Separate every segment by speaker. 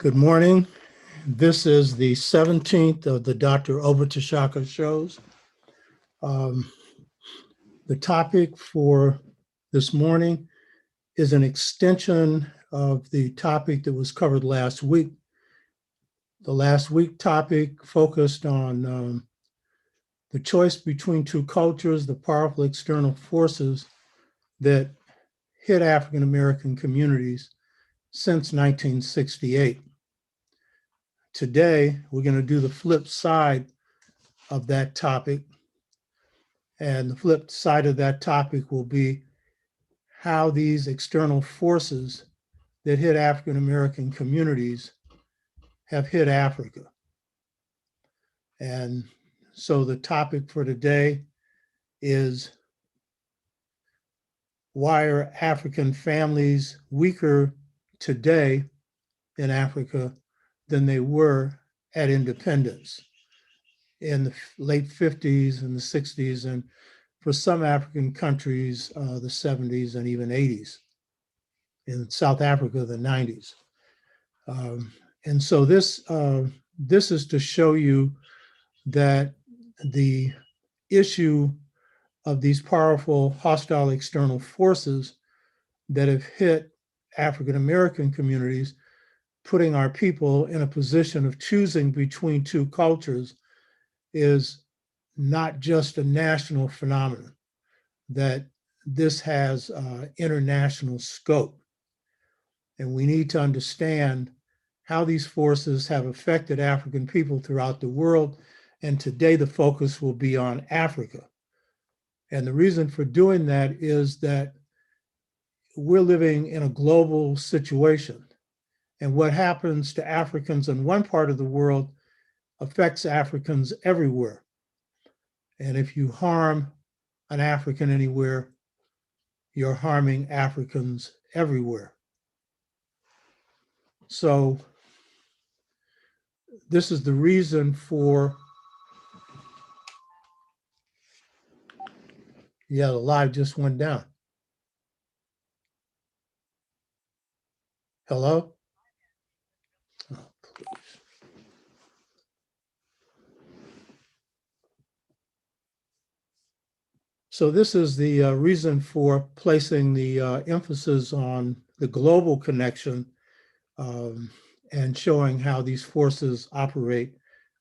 Speaker 1: Good morning. This is the 17th of the Dr. Obatashaka shows. The topic for this morning is an extension of the topic that was covered last week. The last week topic focused on the choice between two cultures, the powerful external forces that hit African American communities since 1968. Today, we're going to do the flip side of that topic. And the flip side of that topic will be how these external forces that hit African American communities have hit Africa. And so the topic for today is, why are African families weaker today in Africa than they were at independence in the late 50s and the 60s, and for some African countries, the 70s and even 80s. In South Africa, the 90s. And so this is to show you that the issue of these powerful hostile external forces that have hit African American communities, putting our people in a position of choosing between two cultures, is not just a national phenomenon, that this has international scope. And we need to understand how these forces have affected African people throughout the world. And today the focus will be on Africa. And the reason for doing that is that we're living in a global situation. And what happens to Africans in one part of the world affects Africans everywhere. And if you harm an African anywhere, you're harming Africans everywhere. So this is the reason for, the live just went down. Hello? Oh, please. So this is the reason for placing the emphasis on the global connection and showing how these forces operate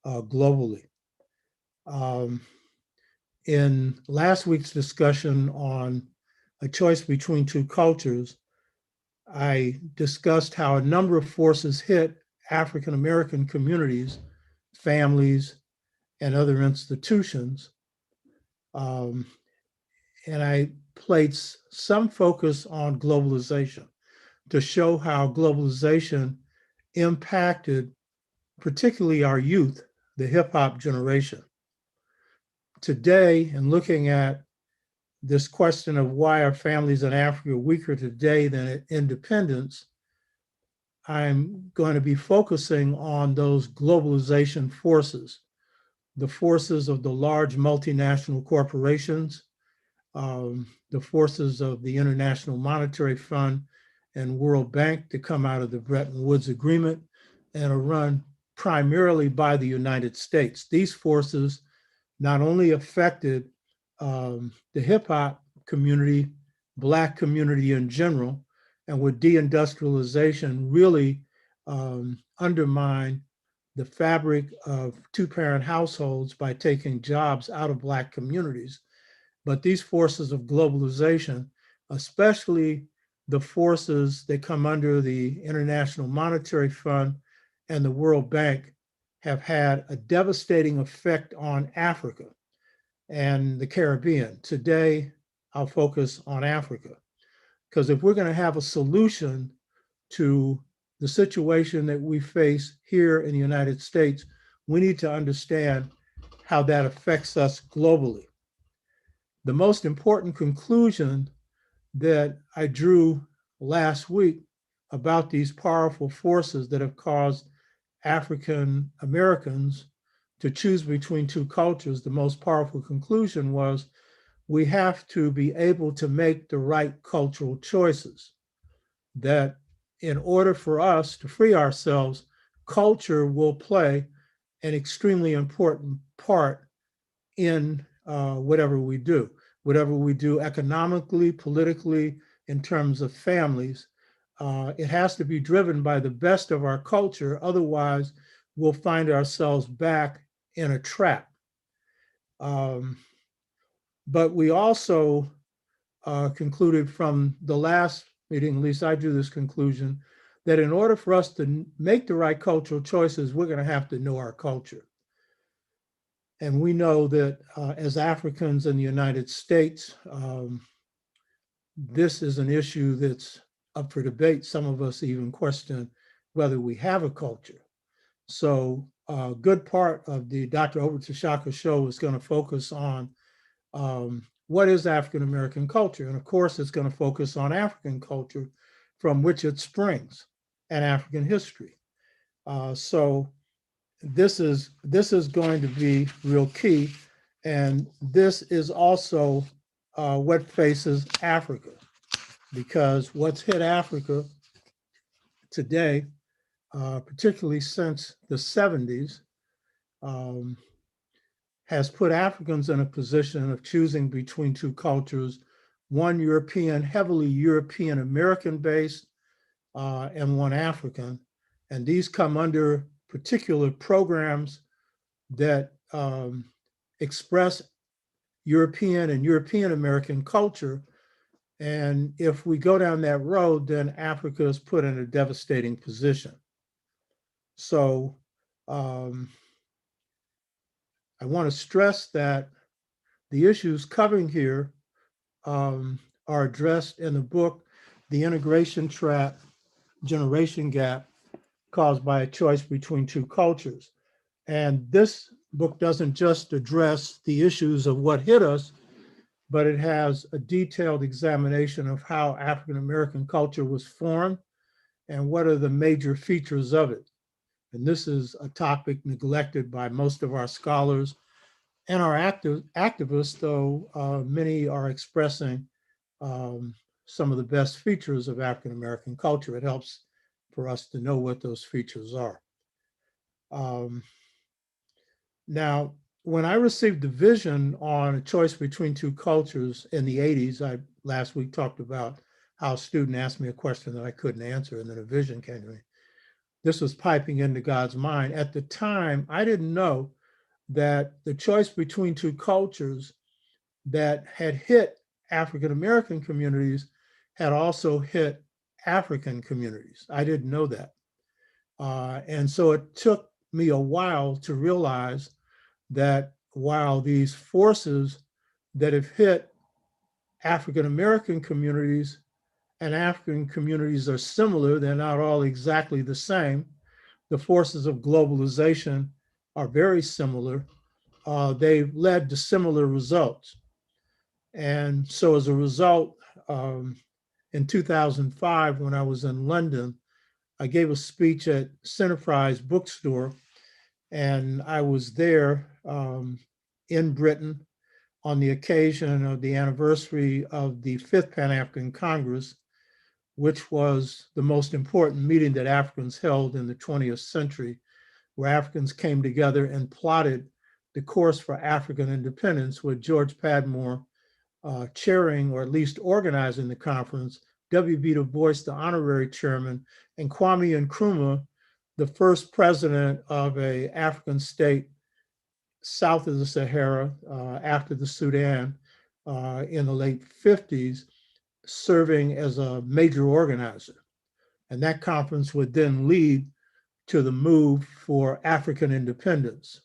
Speaker 1: globally. In last week's discussion on a choice between two cultures, I discussed how a number of forces hit African American communities, families, and other institutions. And I placed some focus on globalization to show how globalization impacted particularly our youth, the hip-hop generation. Today, in looking at this question of why are families in Africa weaker today than at independence, I'm going to be focusing on those globalization forces, the forces of the large multinational corporations, the forces of the International Monetary Fund and World Bank to come out of the Bretton Woods Agreement and are run primarily by the United States. These forces not only affected the hip hop community, Black community in general, and with deindustrialization really undermine the fabric of two-parent households by taking jobs out of Black communities. But these forces of globalization, especially the forces that come under the International Monetary Fund and the World Bank, have had a devastating effect on Africa and the Caribbean. Today, I'll focus on Africa, because if we're going to have a solution to the situation that we face here in the United States, we need to understand how that affects us globally. The most important conclusion that I drew last week about these powerful forces that have caused African Americans to choose between two cultures, the most powerful conclusion was we have to be able to make the right cultural choices. That in order for us to free ourselves culture will play an extremely important part in whatever we do economically, politically, in terms of families. It has to be driven by the best of our culture. Otherwise, we'll find ourselves back in a trap. But we also concluded from the last meeting, at least I drew this conclusion, that in order for us to make the right cultural choices, we're going to have to know our culture. And we know that as Africans in the United States, this is an issue that's up for debate. Some of us even question whether we have a culture. So a good part of the Dr. Obetashaka show is going to focus on what is African American culture? And of course, it's going to focus on African culture from which it springs and African history. So this is going to be real key. And this is also what faces Africa, because what's hit Africa today, particularly since the 70s, has put Africans in a position of choosing between two cultures, one European, heavily European American based, and one African. And these come under particular programs that express European and European American culture. And if we go down that road, then Africa is put in a devastating position. So I want to stress that the issues covering here are addressed in the book, The Integration Trap, Generation Gap Caused by a Choice Between Two Cultures. And this book doesn't just address the issues of what hit us, but it has a detailed examination of how African American culture was formed and what are the major features of it. And this is a topic neglected by most of our scholars and our activists, though many are expressing some of the best features of African American culture. It helps for us to know what those features are. Now, when I received the vision on a choice between two cultures in the 80s, I last week talked about how a student asked me a question that I couldn't answer, and then a vision came to me. This was piping into God's mind. At the time, I didn't know that the choice between two cultures that had hit African American communities had also hit African communities. I didn't know that. And so it took me a while to realize that while these forces that have hit African American communities and African communities are similar, they're not all exactly the same. The forces of globalization are very similar. They've led to similar results. And so as a result, in 2005, when I was in London, I gave a speech at Centerprise Bookstore, and I was there in Britain on the occasion of the anniversary of the 5th Pan-African Congress, which was the most important meeting that Africans held in the 20th century, where Africans came together and plotted the course for African independence, with George Padmore chairing, or at least organizing, the conference, W.B. Du Bois, the honorary chairman, and Kwame Nkrumah, the first president of an African state south of the Sahara after the Sudan in the late 50s, serving as a major organizer. And that conference would then lead to the move for African independence.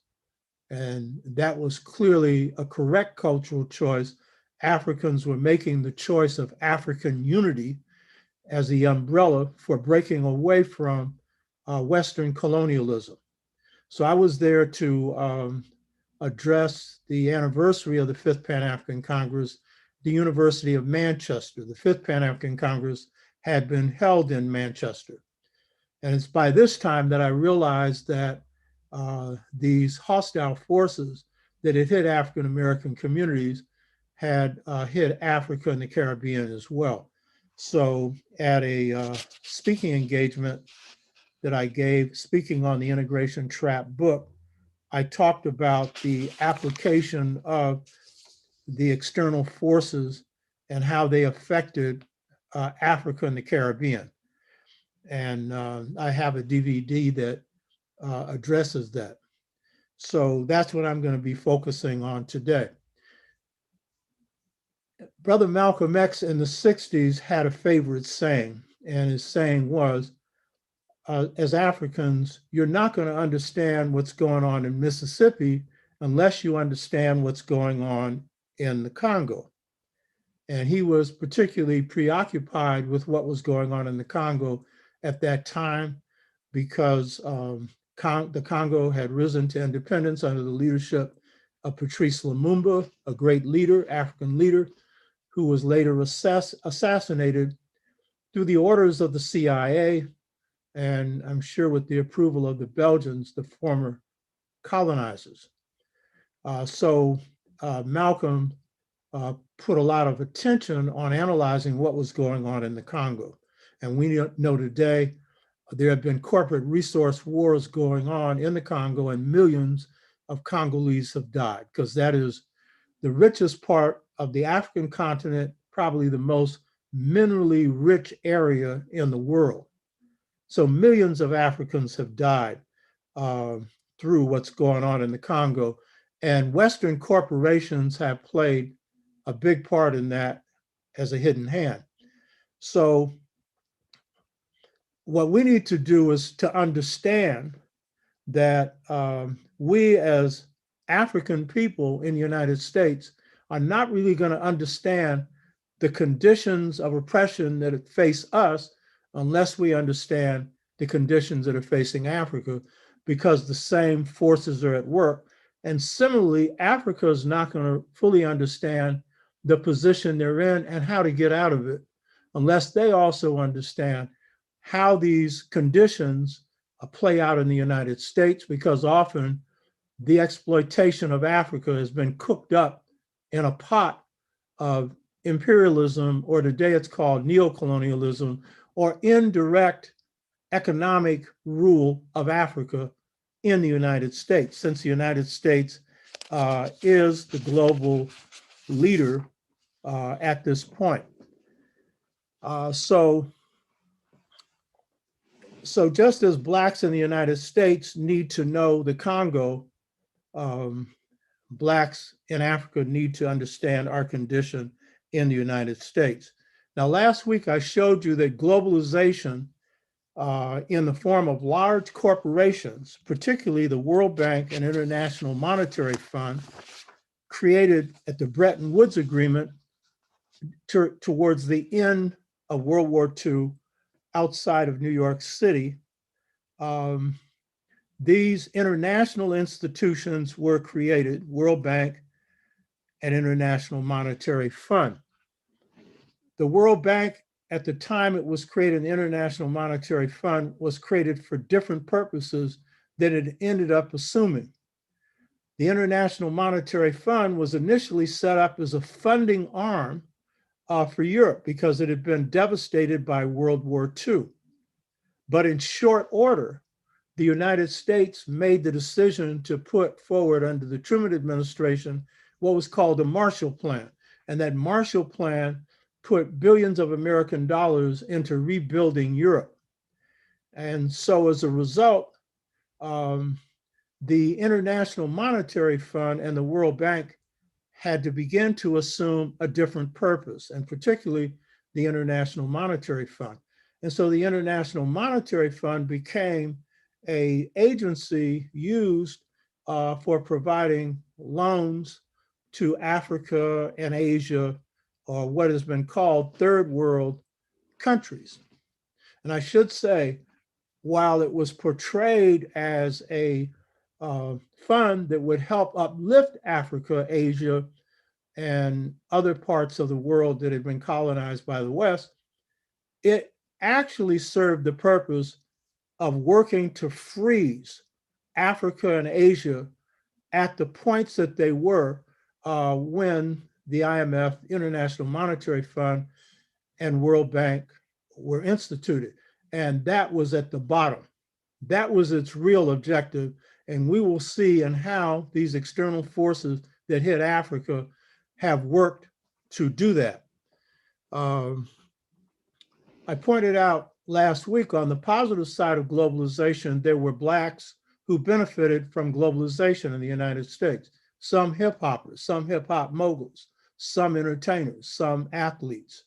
Speaker 1: And that was clearly a correct cultural choice. Africans were making the choice of African unity as the umbrella for breaking away from Western colonialism. So I was there to address the anniversary of the 5th Pan-African Congress, the University of Manchester. The 5th Pan-African Congress had been held in Manchester. And it's by this time that I realized that these hostile forces that had hit African American communities had hit Africa and the Caribbean as well. So at a speaking engagement that I gave, speaking on the Integration Trap book, I talked about the application of the external forces and how they affected Africa and the Caribbean. And I have a DVD that addresses that. So that's what I'm going to be focusing on today. Brother Malcolm X in the 60s had a favorite saying, and his saying was, as Africans, you're not going to understand what's going on in Mississippi unless you understand what's going on in the Congo. And he was particularly preoccupied with what was going on in the Congo at that time because the Congo had risen to independence under the leadership of Patrice Lumumba, a great leader, African leader, who was later assassinated through the orders of the CIA, and I'm sure with the approval of the Belgians, the former colonizers. So Malcolm put a lot of attention on analyzing what was going on in the Congo. And we know today there have been corporate resource wars going on in the Congo, and millions of Congolese have died, because that is the richest part of the African continent, probably the most minerally rich area in the world. So millions of Africans have died through what's going on in the Congo. And Western corporations have played a big part in that as a hidden hand. So what we need to do is to understand that we as African people in the United States are not really going to understand the conditions of oppression that face us unless we understand the conditions that are facing Africa, because the same forces are at work. And similarly, Africa is not going to fully understand the position they're in and how to get out of it unless they also understand how these conditions play out in the United States, because often the exploitation of Africa has been cooked up in a pot of imperialism, or today it's called neocolonialism, or indirect economic rule of Africa in the United States, since the United States is the global leader at this point. So just as Blacks in the United States need to know the Congo, Blacks in Africa need to understand our condition in the United States. Now, last week I showed you that globalization in the form of large corporations, particularly the World Bank and International Monetary Fund, created at the Bretton Woods Agreement towards the end of World War II outside of New York City. These international institutions were created, World Bank and International Monetary Fund. The World Bank, at the time it was created, the International Monetary Fund was created for different purposes than it ended up assuming. The International Monetary Fund was initially set up as a funding arm for Europe because it had been devastated by World War II. But in short order, the United States made the decision to put forward under the Truman administration what was called the Marshall Plan. And that Marshall Plan put billions of American dollars into rebuilding Europe. And so as a result, the International Monetary Fund and the World Bank had to begin to assume a different purpose, and particularly the International Monetary Fund. And so the International Monetary Fund became an agency used for providing loans to Africa and Asia, or what has been called third world countries. And I should say, while it was portrayed as a fund that would help uplift Africa, Asia, and other parts of the world that had been colonized by the West, it actually served the purpose of working to freeze Africa and Asia at the points that they were when the IMF, International Monetary Fund, and World Bank were instituted. And that was at the bottom. That was its real objective. And we will see in how these external forces that hit Africa have worked to do that. I pointed out last week on the positive side of globalization, there were Blacks who benefited from globalization in the United States. Some hip hoppers, some hip hop moguls, some entertainers, some athletes,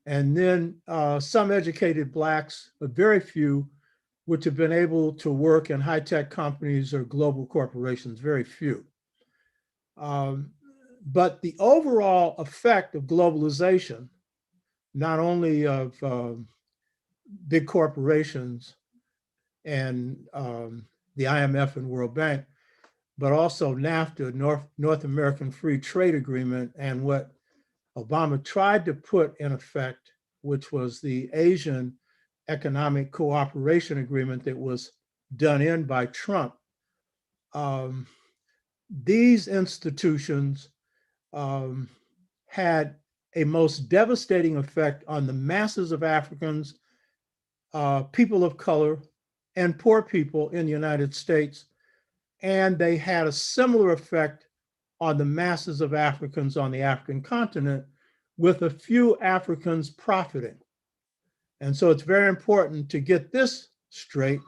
Speaker 1: and then some educated Blacks, but very few, which have been able to work in high-tech companies or global corporations, very few. But the overall effect of globalization, not only of big corporations and the IMF and World Bank, but also NAFTA, North American Free Trade Agreement, and what Obama tried to put in effect, which was the Asian Economic Cooperation Agreement that was done in by Trump. These institutions had a most devastating effect on the masses of Africans, people of color, and poor people in the United States. And they had a similar effect on the masses of Africans on the African continent, with a few Africans profiting. And so it's very important to get this straight,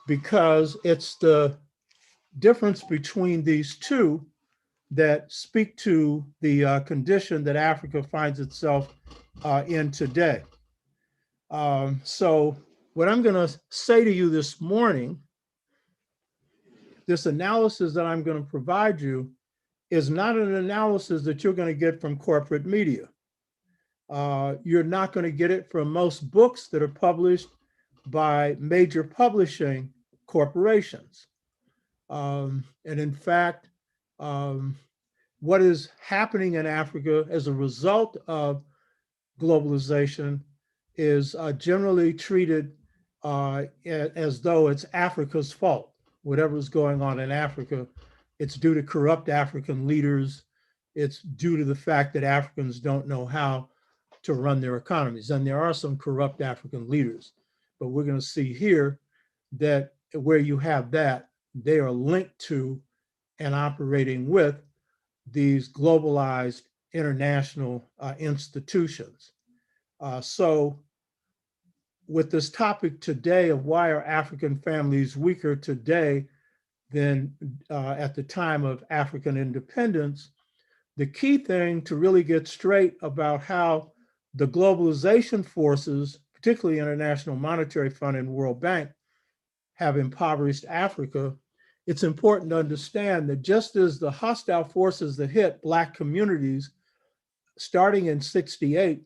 Speaker 1: because it's the difference between these two that speak to the condition that Africa finds itself in today. So what I'm going to say to you this morning, this analysis that I'm going to provide you is not an analysis that you're going to get from corporate media. You're not going to get it from most books that are published by major publishing corporations. And in fact, what is happening in Africa as a result of globalization is generally treated as though it's Africa's fault. Whatever's going on in Africa, it's due to corrupt African leaders. It's due to the fact that Africans don't know how to run their economies. And there are some corrupt African leaders, but we're going to see here that where you have that, they are linked to and operating with these globalized international institutions. So with this topic today of why are African families weaker today than at the time of African independence, the key thing to really get straight about how the globalization forces, particularly International Monetary Fund and World Bank, have impoverished Africa, it's important to understand that just as the hostile forces that hit Black communities starting in '68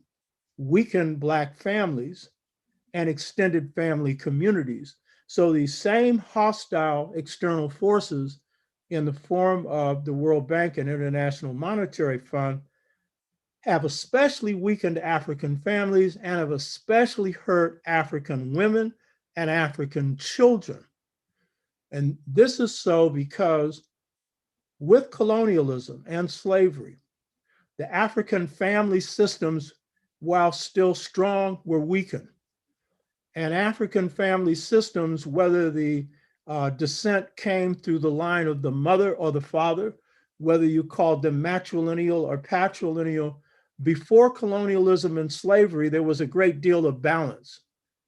Speaker 1: weakened Black families and extended family communities, so these same hostile external forces in the form of the World Bank and International Monetary Fund have especially weakened African families and have especially hurt African women and African children. And this is so because with colonialism and slavery, the African family systems, while still strong, were weakened. And African family systems, whether the descent came through the line of the mother or the father, whether you called them matrilineal or patrilineal, before colonialism and slavery, there was a great deal of balance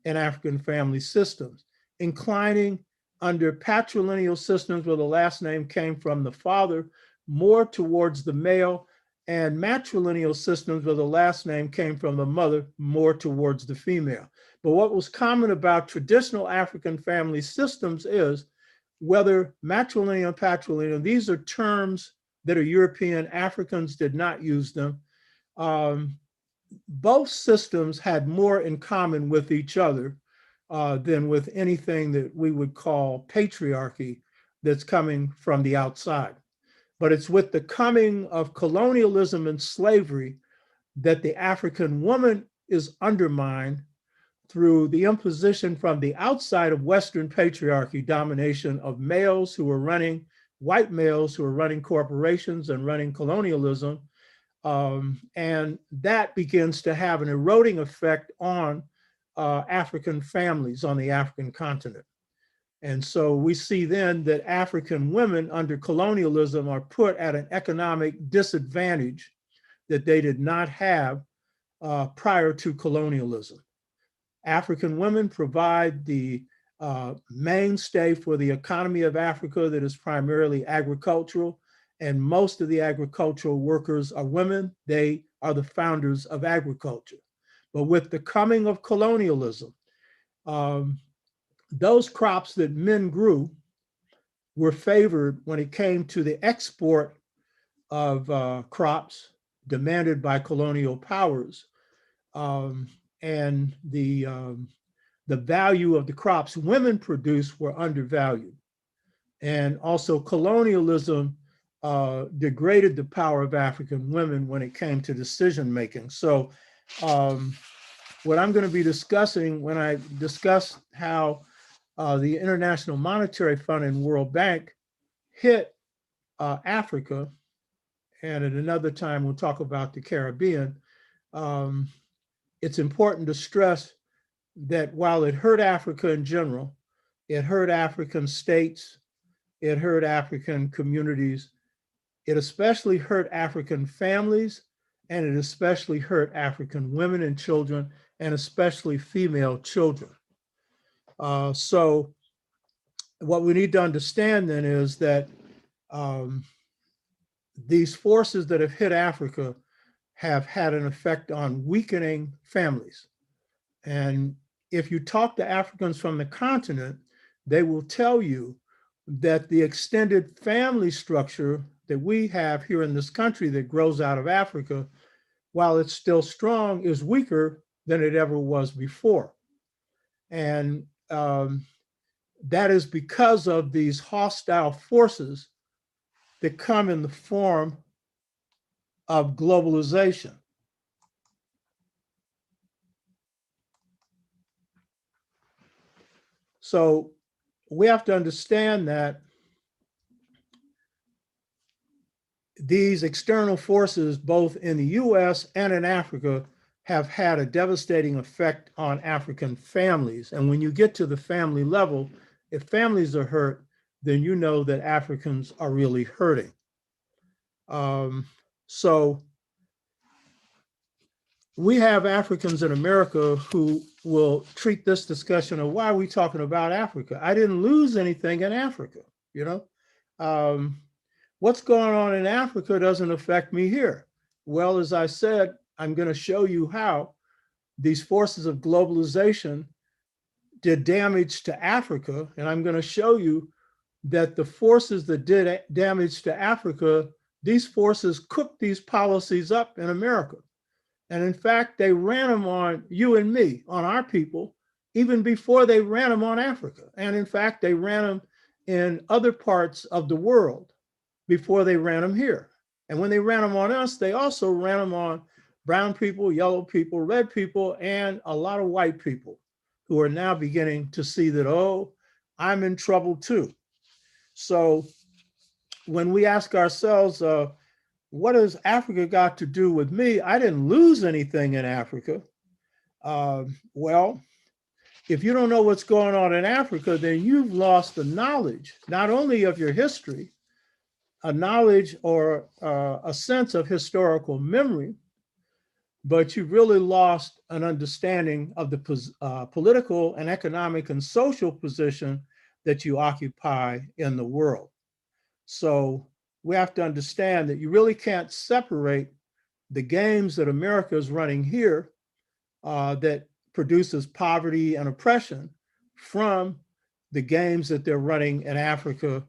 Speaker 1: in African family systems, inclining under patrilineal systems where the last name came from the father, more towards the male, and matrilineal systems where the last name came from the mother, more towards the female. But what was common about traditional African family systems is whether matrilineal or patrilineal, these are terms that are European, Africans did not use them. Both systems had more in common with each other than with anything that we would call patriarchy that's coming from the outside. But it's with the coming of colonialism and slavery that the African woman is undermined through the imposition from the outside of Western patriarchy domination of males who are running, white males who are running corporations and running colonialism. And that begins to have an eroding effect on African families on the African continent. And so we see then that African women under colonialism are put at an economic disadvantage that they did not have prior to colonialism. African women provide the mainstay for the economy of Africa that is primarily agricultural, and most of the agricultural workers are women. They are the founders of agriculture. But with the coming of colonialism, those crops that men grew were favored when it came to the export of crops demanded by colonial powers. And the value of the crops women produced were undervalued. And also colonialism degraded the power of African women when it came to decision making. So what I'm going to be discussing when I discuss how the International Monetary Fund and World Bank hit Africa, and at another time we'll talk about the Caribbean, it's important to stress that while it hurt Africa in general, it hurt African states, it hurt African communities, it especially hurt African families, and it especially hurt African women and children, and especially female children. So what we need to understand then is that these forces that have hit Africa have had an effect on weakening families. And if you talk to Africans from the continent, they will tell you that the extended family structure that we have here in this country that grows out of Africa, while it's still strong, is weaker than it ever was before. And that is because of these hostile forces that come in the form of globalization. So we have to understand that these external forces, both in the US and in Africa, have had a devastating effect on African families. And when you get to the family level, if families are hurt, then you know that Africans are really hurting. So we have Africans in America who will treat this discussion of why are we talking about Africa? I didn't lose anything in Africa, you know? What's going on in Africa doesn't affect me here. Well, as I said, I'm going to show you how these forces of globalization did damage to Africa. And I'm going to show you that the forces that did damage to Africa, these forces cooked these policies up in America. And in fact, they ran them on you and me, on our people, even before they ran them on Africa. And in fact, they ran them in other parts of the world before they ran them here. And when they ran them on us, they also ran them on brown people, yellow people, red people, and a lot of white people who are now beginning to see that, oh, I'm in trouble too. So when we ask ourselves, what has Africa got to do with me? I didn't lose anything in Africa. Well, if you don't know what's going on in Africa, then you've lost the knowledge, not only of your history, a knowledge or a sense of historical memory, but you've really lost an understanding of the political and economic and social position that you occupy in the world. So we have to understand that you really can't separate the games that America is running here that produces poverty and oppression from the games that they're running in Africa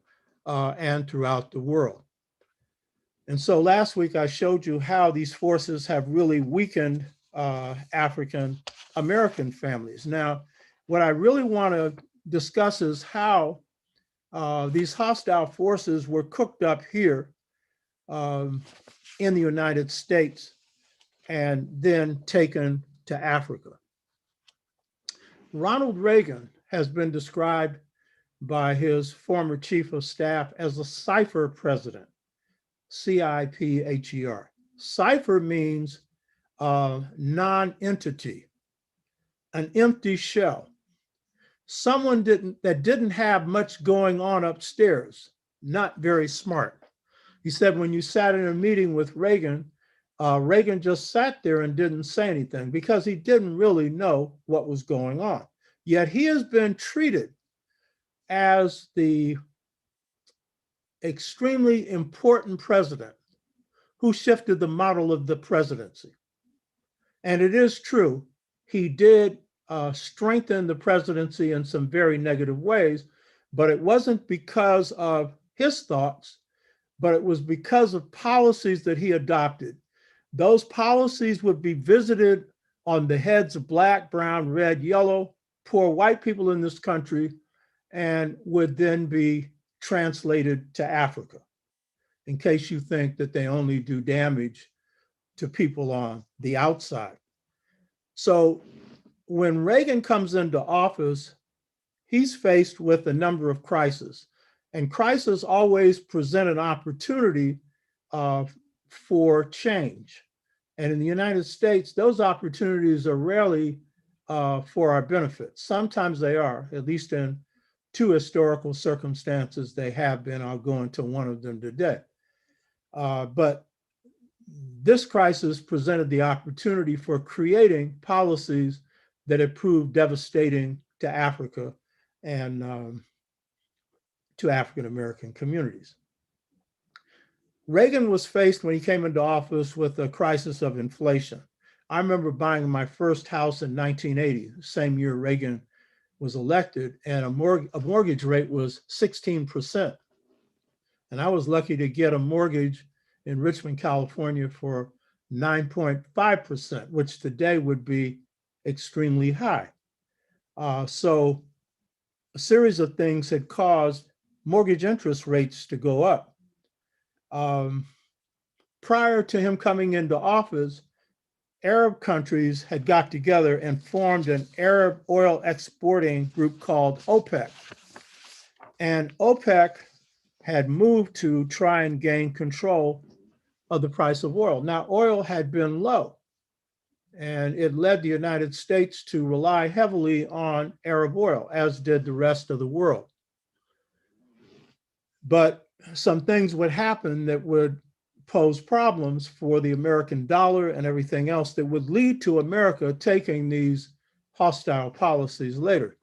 Speaker 1: and throughout the world. And so last week I showed you how these forces have really weakened African American families. Now, what I really want to discuss is how these hostile forces were cooked up here in the United States and then taken to Africa. Ronald Reagan has been described by his former chief of staff as a cipher president, C-I-P-H-E-R. Cipher means non-entity, an empty shell. someone that didn't have much going on upstairs, not very smart. He said when you sat in a meeting with Reagan, Reagan just sat there and didn't say anything because he didn't really know what was going on. Yet he has been treated as the extremely important president who shifted the model of the presidency. And it is true, he did strengthen the presidency in some very negative ways, but it wasn't because of his thoughts, but it was because of policies that he adopted. Those policies would be visited on the heads of Black, brown, red, yellow, poor white people in this country, and would then be translated to Africa, in case you think that they only do damage to people on the outside. So when Reagan comes into office, he's faced with a number of crises. And crises always present an opportunity for change. And in the United States, those opportunities are rarely for our benefit. Sometimes they are, at least in two historical circumstances they have been. I'll go into one of them today. But this crisis presented the opportunity for creating policies that have proved devastating to Africa and to African American communities. Reagan was faced when he came into office with a crisis of inflation. I remember buying my first house in 1980, the same year Reagan was elected, and a mortgage rate was 16%. And I was lucky to get a mortgage in Richmond, California for 9.5%, which today would be extremely high. So a series of things had caused mortgage interest rates to go up. Prior to him coming into office, Arab countries had got together and formed an Arab oil exporting group called OPEC. And OPEC had moved to try and gain control of the price of oil. Now, oil had been low, and it led the United States to rely heavily on Arab oil, as did the rest of the world. But some things would happen that would pose problems for the American dollar and everything else that would lead to America taking these hostile policies later.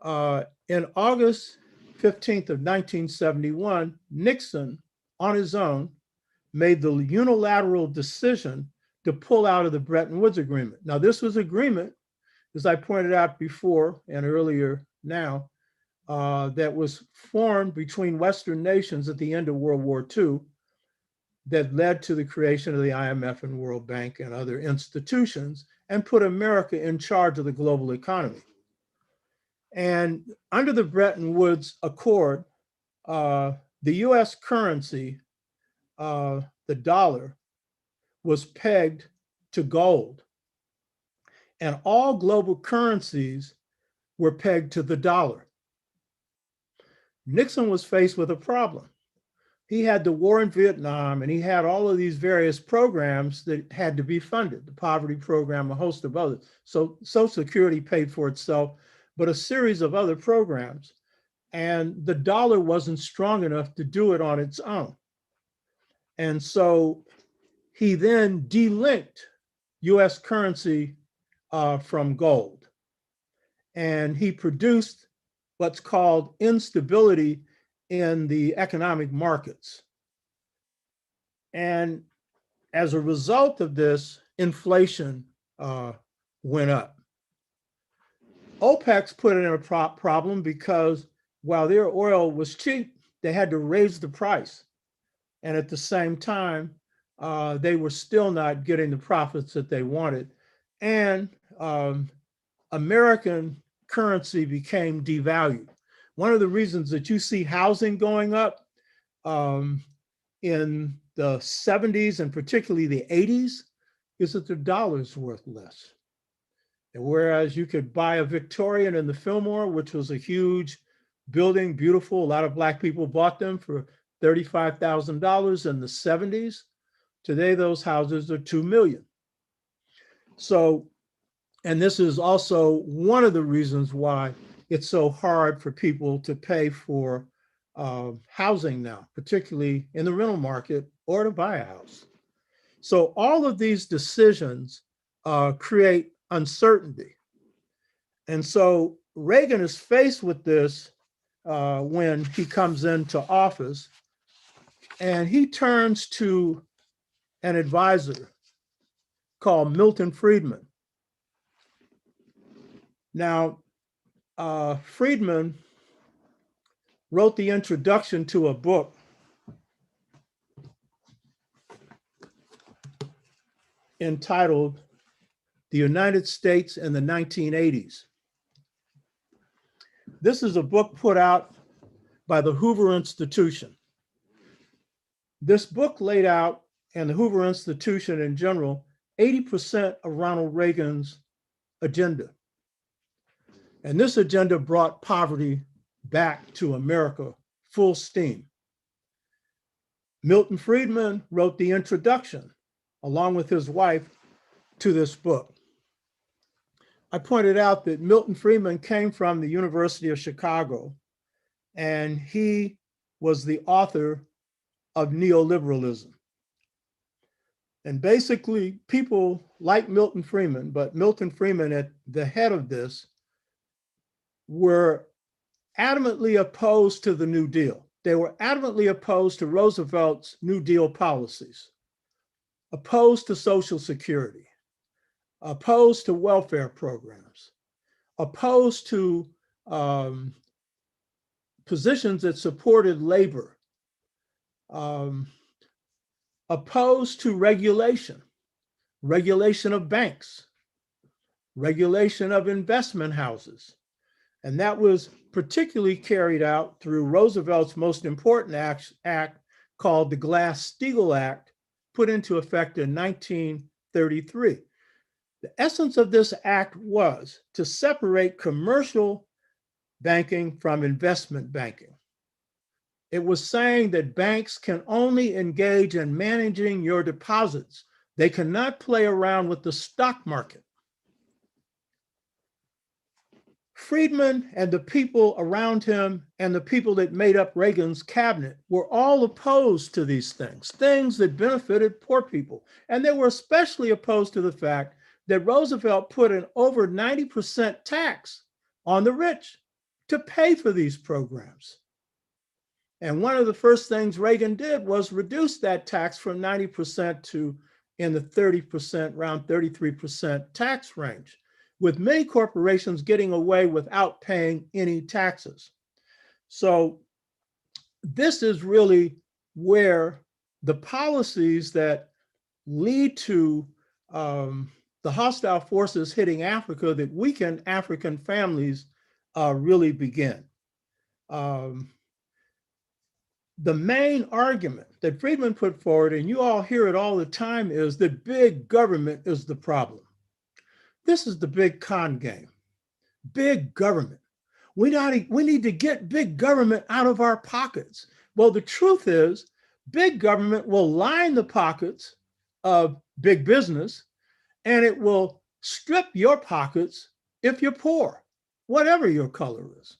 Speaker 1: In August 15th of 1971, Nixon, on his own, made the unilateral decision to pull out of the Bretton Woods Agreement. Now, this was agreement, as I pointed out before and earlier now, that was formed between Western nations at the end of World War II that led to the creation of the IMF and World Bank and other institutions and put America in charge of the global economy. And under the Bretton Woods Accord, the US currency, the dollar, was pegged to gold. And all global currencies were pegged to the dollar. Nixon was faced with a problem. He had the war in Vietnam, and he had all of these various programs that had to be funded, the poverty program, a host of others. So Social Security paid for itself, but a series of other programs. And the dollar wasn't strong enough to do it on its own. And so he then delinked US currency from gold. And he produced what's called instability in the economic markets. And as a result of this, inflation went up. OPEC's put in a problem because while their oil was cheap, they had to raise the price. And at the same time, they were still not getting the profits that they wanted. And American currency became devalued. One of the reasons that you see housing going up in the 70s and particularly the 80s is that the dollar's worth less. And whereas you could buy a Victorian in the Fillmore, which was a huge building, beautiful, a lot of Black people bought them for $35,000 in the 70s. Today, those houses are $2 million. So, and this is also one of the reasons why it's so hard for people to pay for housing now, particularly in the rental market or to buy a house. So all of these decisions create uncertainty. And so Reagan is faced with this when he comes into office, and he turns to an advisor called Milton Friedman. Now, Friedman wrote the introduction to a book entitled The United States in the 1980s. This is a book put out by the Hoover Institution. This book laid out, and the Hoover Institution in general, 80% of Ronald Reagan's agenda. And this agenda brought poverty back to America full steam. Milton Friedman wrote the introduction, along with his wife, to this book. I pointed out that Milton Friedman came from the University of Chicago, and he was the author of neoliberalism. And basically, people like Milton Friedman, but Milton Friedman at the head of this, were adamantly opposed to the New Deal. They were adamantly opposed to Roosevelt's New Deal policies, opposed to Social Security, opposed to welfare programs, opposed to positions that supported labor, opposed to regulation of banks, regulation of investment houses. And that was particularly carried out through Roosevelt's most important act called the Glass-Steagall Act, put into effect in 1933. The essence of this act was to separate commercial banking from investment banking. It was saying that banks can only engage in managing your deposits. They cannot play around with the stock market. Friedman and the people around him and the people that made up Reagan's cabinet were all opposed to these things that benefited poor people. And they were especially opposed to the fact that Roosevelt put an over 90% tax on the rich to pay for these programs. And one of the first things Reagan did was reduce that tax from 90% to in the 30%, around 33% tax range, with many corporations getting away without paying any taxes. So this is really where the policies that lead to the hostile forces hitting Africa that weaken African families really begin. The main argument that Friedman put forward, and you all hear it all the time, is that big government is the problem. This is the big con game. Big government. We need to get big government out of our pockets. Well, the truth is, big government will line the pockets of big business, and it will strip your pockets if you're poor, whatever your color is.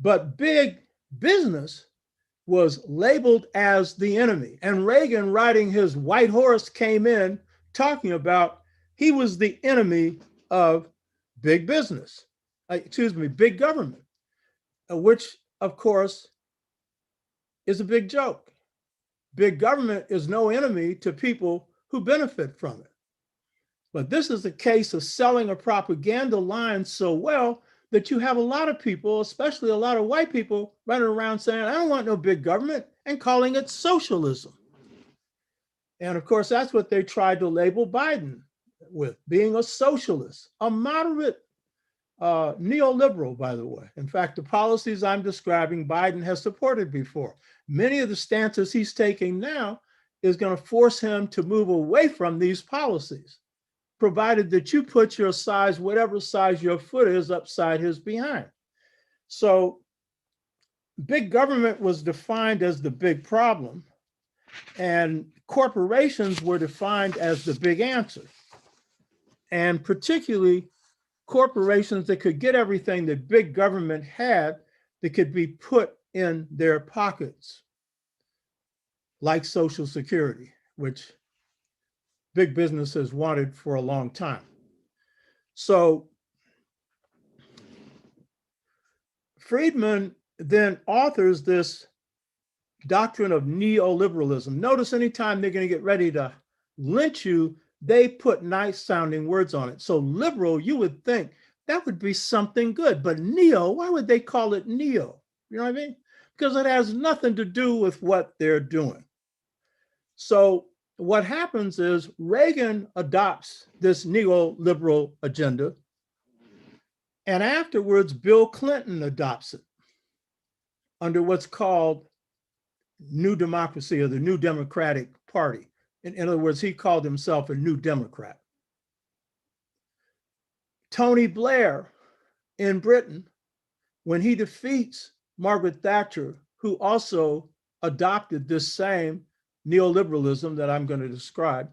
Speaker 1: But big business was labeled as the enemy. And Reagan, riding his white horse, came in talking about he was the enemy of big business, big government, which of course is a big joke. Big government is no enemy to people who benefit from it. But this is a case of selling a propaganda line so well that you have a lot of people, especially a lot of white people, running around saying, I don't want no big government, and calling it socialism. And of course, that's what they tried to label Biden with, being a socialist, a moderate neoliberal, by the way. In fact, the policies I'm describing, Biden has supported before. Many of the stances he's taking now is going to force him to move away from these policies, provided that you put your size, whatever size your foot is, upside his behind. So big government was defined as the big problem, and corporations were defined as the big answer. And particularly, corporations that could get everything that big government had that could be put in their pockets, like Social Security, which big business has wanted for a long time. So Friedman then authors this doctrine of neoliberalism. Notice anytime they're going to get ready to lynch you, they put nice sounding words on it. So liberal, you would think that would be something good, but neo, why would they call it neo? You know what I mean? Because it has nothing to do with what they're doing. So what happens is Reagan adopts this neoliberal agenda, and afterwards Bill Clinton adopts it under what's called New Democracy, or the New Democratic Party. In other words, he called himself a New Democrat. Tony Blair in Britain, when he defeats Margaret Thatcher, who also adopted this same neoliberalism that I'm going to describe,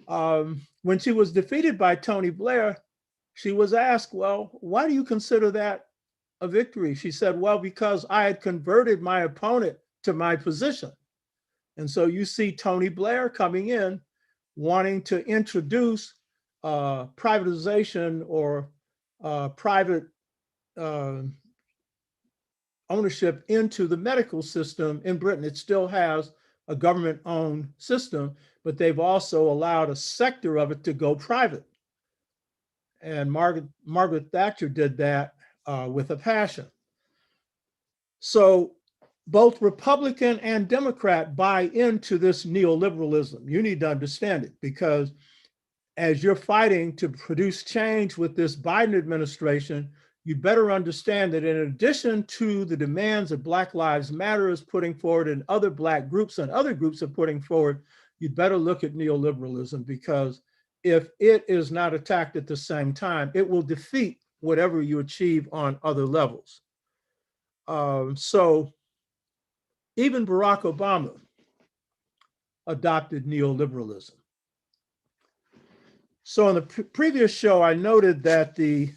Speaker 1: when she was defeated by Tony Blair, she was asked, well, why do you consider that a victory? She said, well, because I had converted my opponent to my position. And so you see Tony Blair coming in wanting to introduce privatization or private ownership into the medical system in Britain. It still has a government-owned system, but they've also allowed a sector of it to go private. And Margaret Thatcher did that with a passion. So both Republican and Democrat buy into this neoliberalism. You need to understand it, because as you're fighting to produce change with this Biden administration, you better understand that in addition to the demands that Black Lives Matter is putting forward and other Black groups and other groups are putting forward, you better look at neoliberalism, because if it is not attacked at the same time, it will defeat whatever you achieve on other levels. So even Barack Obama adopted neoliberalism. So in the previous show, I noted that the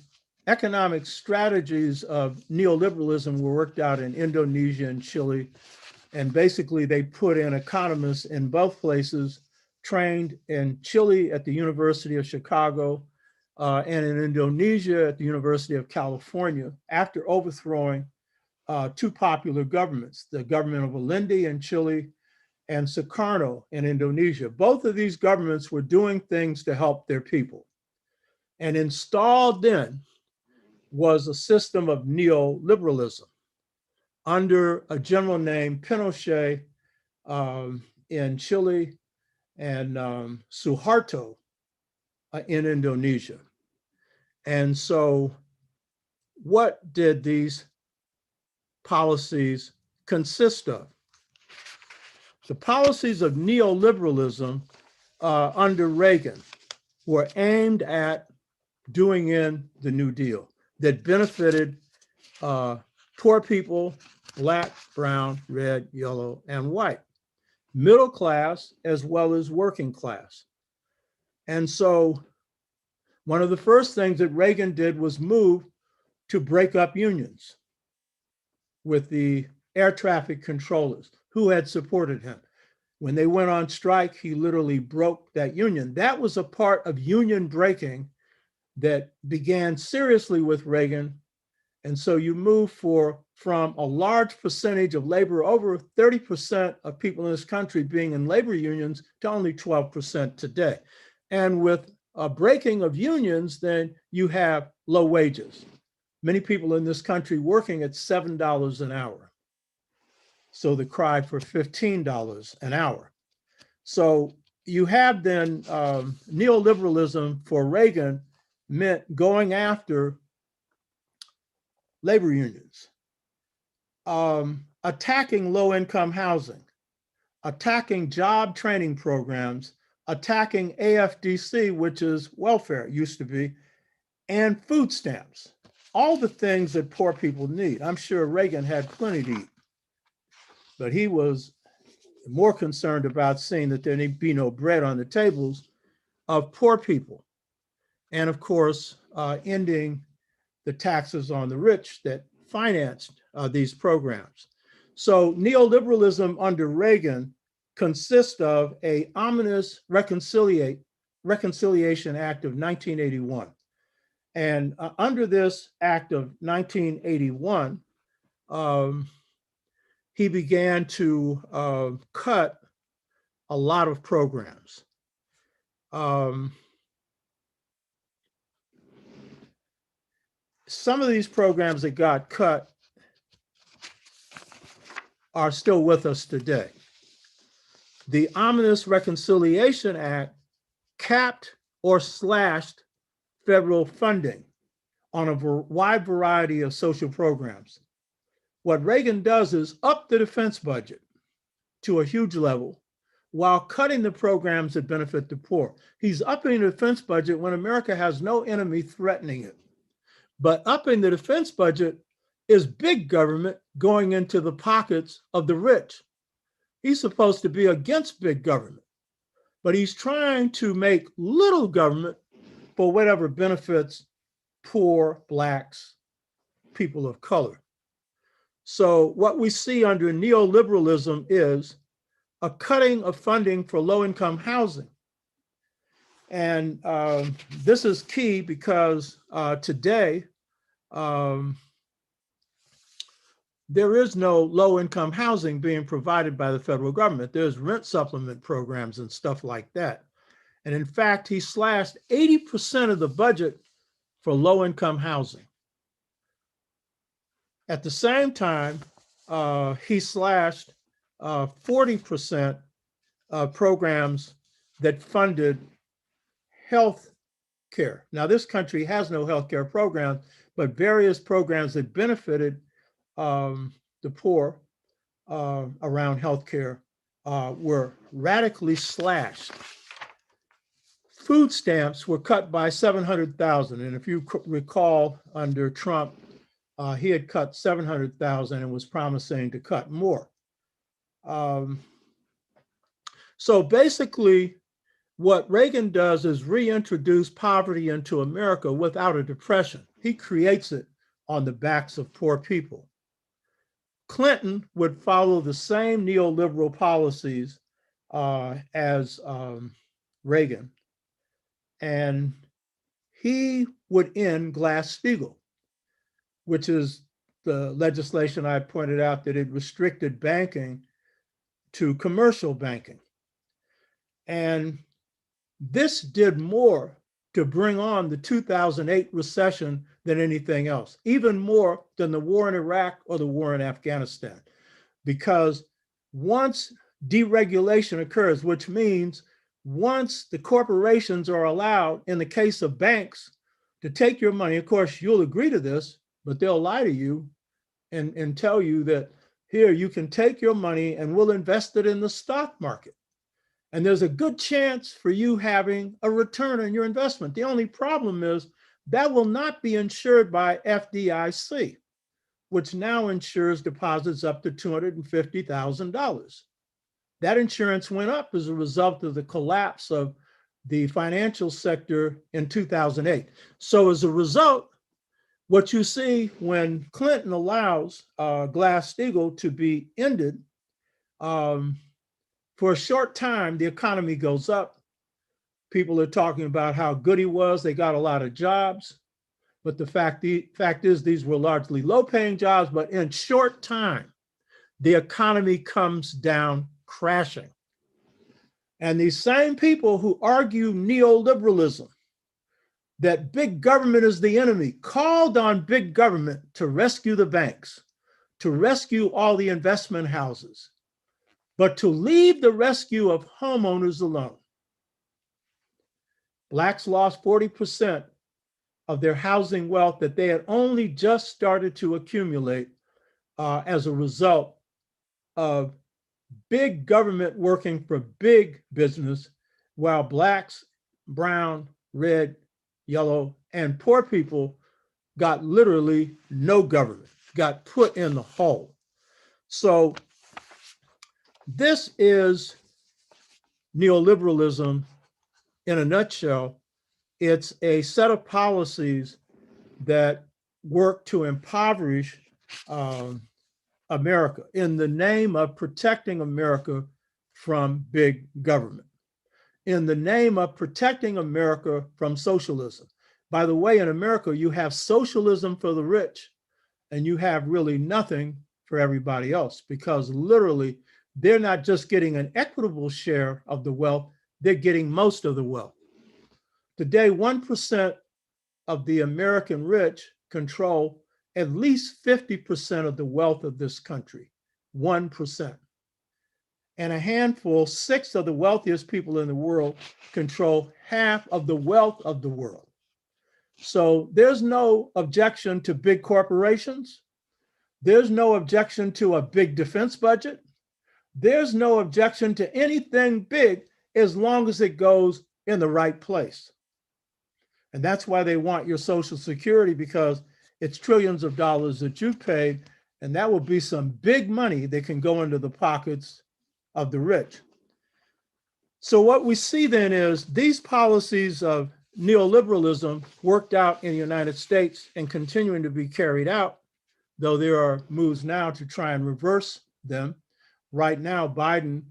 Speaker 1: economic strategies of neoliberalism were worked out in Indonesia and Chile. And basically they put in economists in both places, trained in Chile at the University of Chicago and in Indonesia at the University of California, after overthrowing two popular governments, the government of Allende in Chile and Sukarno in Indonesia. Both of these governments were doing things to help their people. And installed then was a system of neoliberalism under a general named Pinochet in Chile and Suharto in Indonesia. And so what did these policies consist of? The policies of neoliberalism under Reagan were aimed at doing in the New Deal that benefited poor people, Black, brown, red, yellow, and white, middle class as well as working class. And so one of the first things that Reagan did was move to break up unions with the air traffic controllers who had supported him. When they went on strike, he literally broke that union. That was a part of union breaking that began seriously with Reagan. And so you move from a large percentage of labor, over 30% of people in this country being in labor unions, to only 12% today. And with a breaking of unions, then you have low wages. Many people in this country working at $7 an hour. So the cry for $15 an hour. So you have then neoliberalism for Reagan meant going after labor unions, attacking low-income housing, attacking job training programs, attacking AFDC, which is welfare, it used to be, and food stamps, all the things that poor people need. I'm sure Reagan had plenty to eat, but he was more concerned about seeing that there need be no bread on the tables of poor people. and of course, ending the taxes on the rich that financed these programs. So neoliberalism under Reagan consists of an ominous Reconciliation Act of 1981. And under this act of 1981, he began to cut a lot of programs. Some of these programs that got cut are still with us today. The ominous Reconciliation Act capped or slashed federal funding on a wide variety of social programs. What Reagan does is up the defense budget to a huge level while cutting the programs that benefit the poor. He's upping the defense budget when America has no enemy threatening it. But upping the defense budget is big government going into the pockets of the rich. He's supposed to be against big government, but he's trying to make little government for whatever benefits poor, Blacks, people of color. So what we see under neoliberalism is a cutting of funding for low-income housing. And this is key because today, there is no low-income housing being provided by the federal government. There's rent supplement programs and stuff like that. And in fact, he slashed 80% of the budget for low-income housing. At the same time, he slashed 40% of programs that funded health care. Now, this country has no health care program, but various programs that benefited the poor around health care were radically slashed. Food stamps were cut by 700,000. And if you recall, under Trump, he had cut 700,000 and was promising to cut more. So basically, what Reagan does is reintroduce poverty into America without a depression. He creates it on the backs of poor people. Clinton would follow the same neoliberal policies as Reagan, and he would end Glass-Steagall, which is the legislation I pointed out that it restricted banking to commercial banking. And this did more to bring on the 2008 recession than anything else, even more than the war in Iraq or the war in Afghanistan. Because once deregulation occurs, which means once the corporations are allowed, in the case of banks, to take your money, of course, you'll agree to this, but they'll lie to you and tell you that, here, you can take your money and we'll invest it in the stock market. And there's a good chance for you having a return on your investment. The only problem is that will not be insured by FDIC, which now insures deposits up to $250,000. That insurance went up as a result of the collapse of the financial sector in 2008. So as a result, what you see when Clinton allows Glass-Steagall to be ended, for a short time, the economy goes up. People are talking about how good he was. They got a lot of jobs. But the fact is, these were largely low-paying jobs. But in short time, the economy comes down crashing. And these same people who argue neoliberalism, that big government is the enemy, called on big government to rescue the banks, to rescue all the investment houses, but to leave the rescue of homeowners alone. Blacks lost 40% of their housing wealth that they had only just started to accumulate as a result of big government working for big business, while Blacks, brown, red, yellow, and poor people got literally no government, got put in the hole. So this is neoliberalism in a nutshell. It's a set of policies that work to impoverish America in the name of protecting America from big government, in the name of protecting America from socialism. By the way, in America, you have socialism for the rich, and you have really nothing for everybody else, because literally they're not just getting an equitable share of the wealth, they're getting most of the wealth. Today, 1% of the American rich control at least 50% of the wealth of this country, 1%. And a handful, 6 of the wealthiest people in the world control half of the wealth of the world. So there's no objection to big corporations. There's no objection to a big defense budget. There's no objection to anything big as long as it goes in the right place. And that's why they want your Social Security, because it's trillions of dollars that you've paid, and that will be some big money that can go into the pockets of the rich. So what we see then is these policies of neoliberalism worked out in the United States and continuing to be carried out, though there are moves now to try and reverse them. Right now, Biden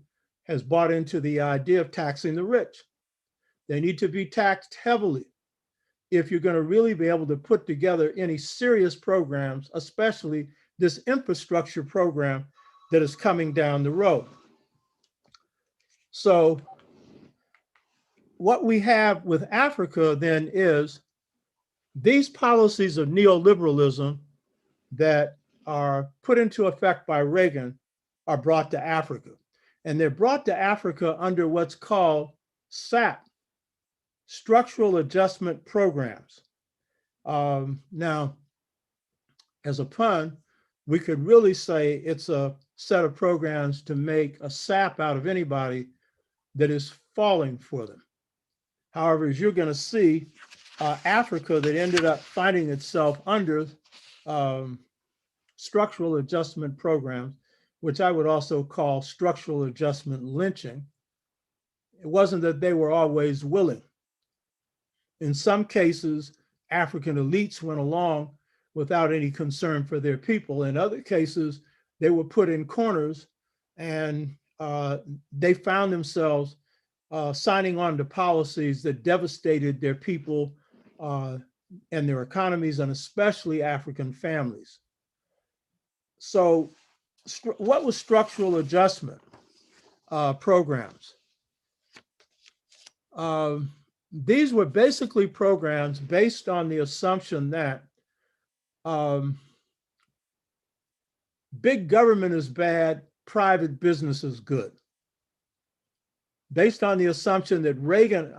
Speaker 1: has bought into the idea of taxing the rich. They need to be taxed heavily if you're going to really be able to put together any serious programs, especially this infrastructure program that is coming down the road. So what we have with Africa then is these policies of neoliberalism that are put into effect by Reagan are brought to Africa. And they're brought to Africa under what's called S.A.P, Structural Adjustment Programs. Now, as a pun, we could really say it's a set of programs to make a sap out of anybody that is falling for them. However, as you're going to see, Africa that ended up finding itself under structural adjustment programs, which I would also call structural adjustment lynching. It wasn't that they were always willing. In some cases, African elites went along without any concern for their people. In other cases, they were put in corners, and they found themselves signing on to policies that devastated their people and their economies, and especially African families. So what was structural adjustment programs? These were basically programs based on the assumption that big government is bad, private business is good. Based on the assumption that Reagan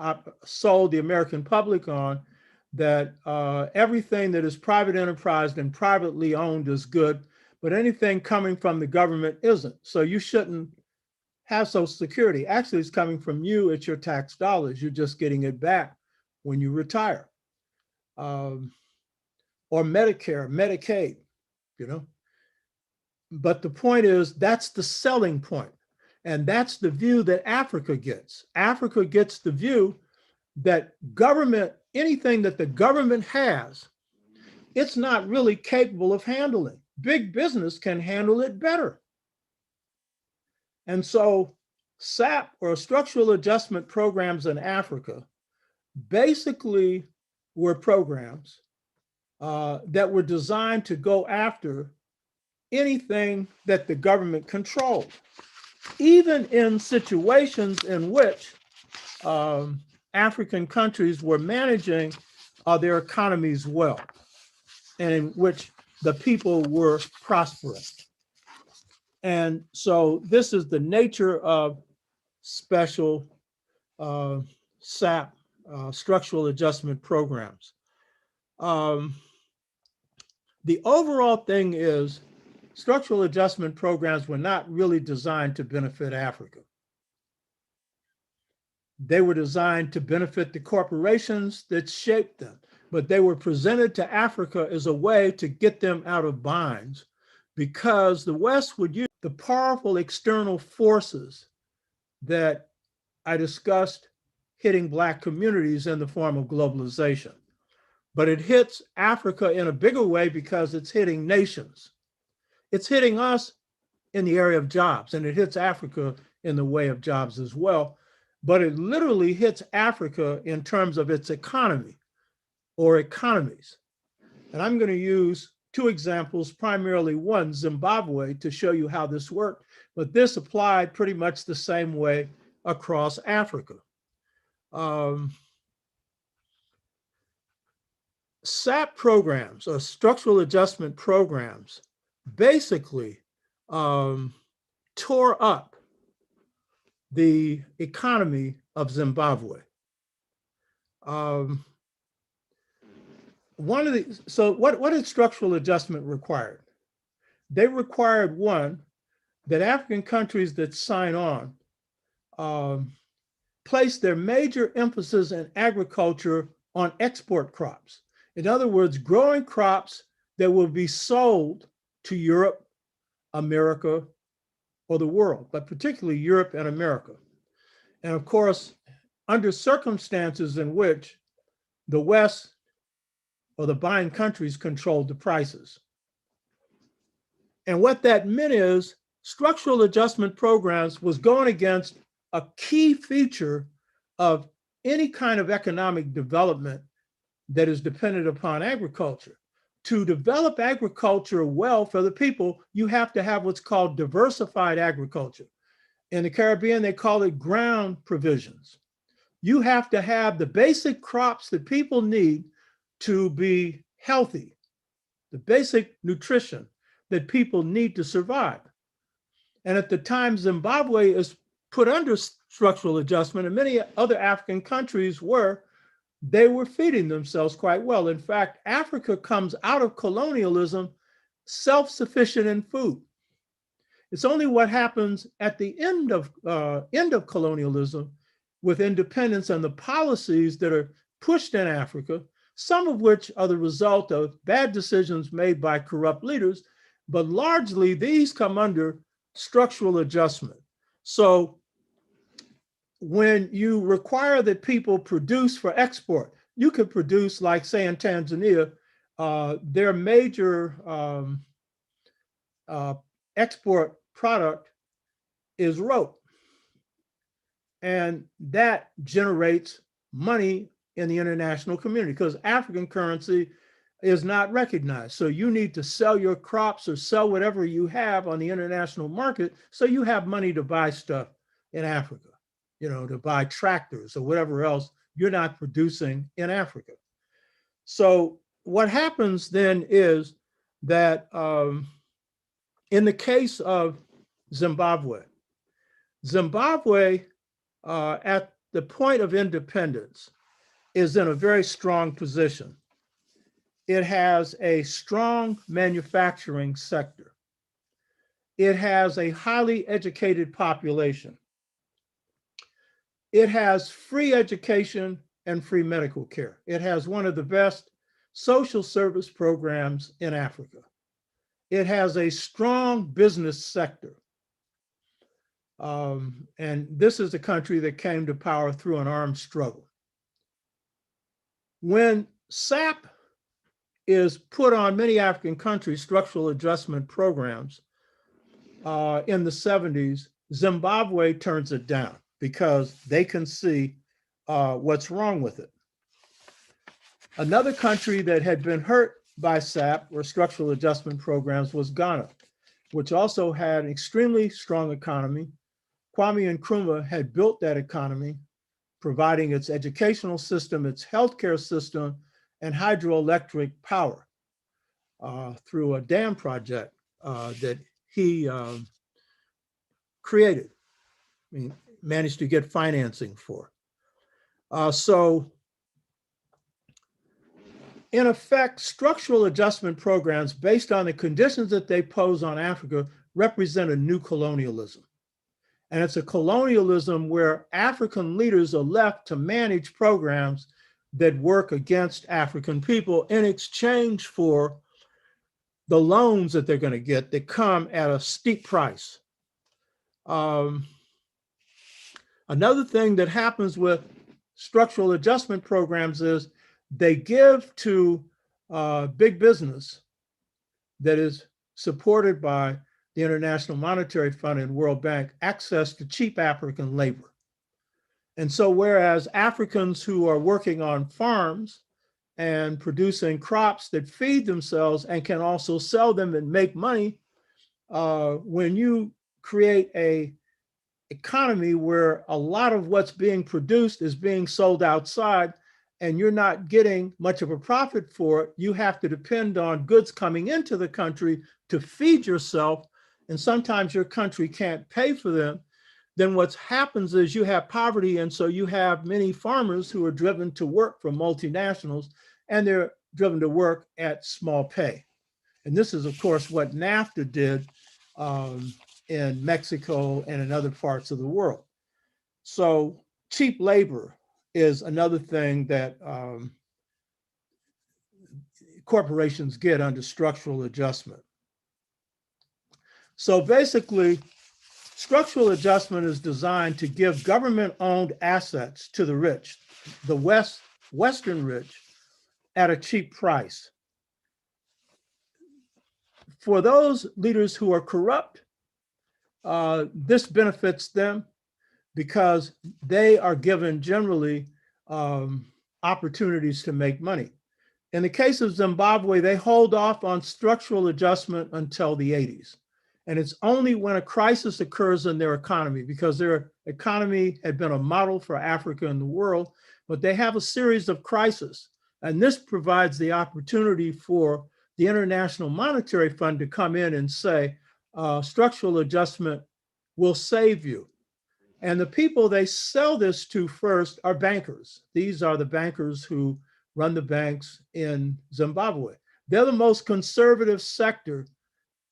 Speaker 1: sold the American public on, that everything that is private enterprise and privately owned is good, but anything coming from the government isn't. So you shouldn't have Social Security. Actually, it's coming from you. It's your tax dollars. You're just getting it back when you retire. Or Medicare, Medicaid, you know. But the point is, that's the selling point. And that's the view that Africa gets. Africa gets the view that government, anything that the government has, it's not really capable of handling. Big business can handle it better. And so S.A.P, or structural adjustment programs in Africa, basically were programs that were designed to go after anything that the government controlled, even in situations in which African countries were managing their economies well, and in which the people were prosperous. And so this is the nature of special S.A.P, structural adjustment programs. The overall thing is structural adjustment programs were not really designed to benefit Africa. They were designed to benefit the corporations that shaped them, but they were presented to Africa as a way to get them out of binds, because the West would use the powerful external forces that I discussed hitting Black communities in the form of globalization. But it hits Africa in a bigger way because it's hitting nations. It's hitting us in the area of jobs, and it hits Africa in the way of jobs as well. But it literally hits Africa in terms of its economy or economies. And I'm going to use two examples, primarily one, Zimbabwe, to show you how this worked. But this applied pretty much the same way across Africa. SAP programs, or structural adjustment programs, basically tore up the economy of Zimbabwe. What did structural adjustment require? They required, one, that African countries that sign on place their major emphasis in agriculture on export crops. In other words, growing crops that will be sold to Europe, America, or the world, but particularly Europe and America. And of course, under circumstances in which the West or the buying countries controlled the prices. And what that meant is structural adjustment programs was going against a key feature of any kind of economic development that is dependent upon agriculture. To develop agriculture well for the people, you have to have what's called diversified agriculture. In the Caribbean, they call it ground provisions. You have to have the basic crops that people need to be healthy, the basic nutrition that people need to survive. And at the time, Zimbabwe is put under structural adjustment, and many other African countries they were feeding themselves quite well. In fact, Africa comes out of colonialism self-sufficient in food. It's only what happens at the end of colonialism with independence and the policies that are pushed in Africa, some of which are the result of bad decisions made by corrupt leaders, but largely these come under structural adjustment. So when you require that people produce for export, you could produce, like say in Tanzania, their major export product is rope. And that generates money in the international community because African currency is not recognized. So you need to sell your crops or sell whatever you have on the international market so you have money to buy stuff in Africa, to buy tractors or whatever else you're not producing in Africa. So what happens then is that in the case of Zimbabwe at the point of independence is in a very strong position. It has a strong manufacturing sector. It has a highly educated population. It has free education and free medical care. It has one of the best social service programs in Africa. It has a strong business sector. And this is a country that came to power through an armed struggle. When SAP is put on many African countries, structural adjustment programs, in the 70s, Zimbabwe turns it down because they can see what's wrong with it. Another country that had been hurt by SAP or structural adjustment programs was Ghana, which also had an extremely strong economy. Kwame Nkrumah had built that economy, providing its educational system, its healthcare system, and hydroelectric power through a dam project that he created, managed to get financing for. So in effect, structural adjustment programs based on the conditions that they pose on Africa represent a new colonialism. And it's a colonialism where African leaders are left to manage programs that work against African people in exchange for the loans that they're going to get that come at a steep price. Another thing that happens with structural adjustment programs is they give to big business that is supported by the International Monetary Fund and World Bank access to cheap African labor. And so whereas Africans who are working on farms and producing crops that feed themselves and can also sell them and make money, when you create a economy where a lot of what's being produced is being sold outside and you're not getting much of a profit for it, you have to depend on goods coming into the country to feed yourself, and sometimes your country can't pay for them. Then what happens is you have poverty, and so you have many farmers who are driven to work for multinationals, and they're driven to work at small pay. And this is, of course, what NAFTA did in Mexico and in other parts of the world. So cheap labor is another thing that corporations get under structural adjustment. So basically, structural adjustment is designed to give government-owned assets to the rich, the Western rich, at a cheap price. For those leaders who are corrupt, this benefits them because they are given generally opportunities to make money. In the case of Zimbabwe, they hold off on structural adjustment until the 80s. And it's only when a crisis occurs in their economy, because their economy had been a model for Africa and the world, but they have a series of crises. And this provides the opportunity for the International Monetary Fund to come in and say, structural adjustment will save you. And the people they sell this to first are bankers. These are the bankers who run the banks in Zimbabwe. They're the most conservative sector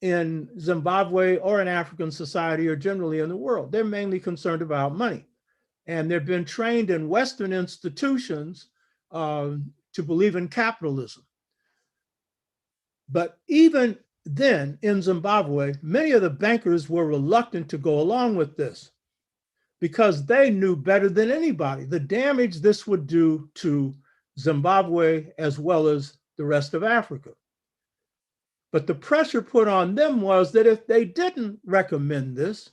Speaker 1: in Zimbabwe or in African society or generally in the world. They're mainly concerned about money. And they've been trained in Western institutions to believe in capitalism. But even then in Zimbabwe, many of the bankers were reluctant to go along with this because they knew better than anybody the damage this would do to Zimbabwe as well as the rest of Africa. But the pressure put on them was that if they didn't recommend this,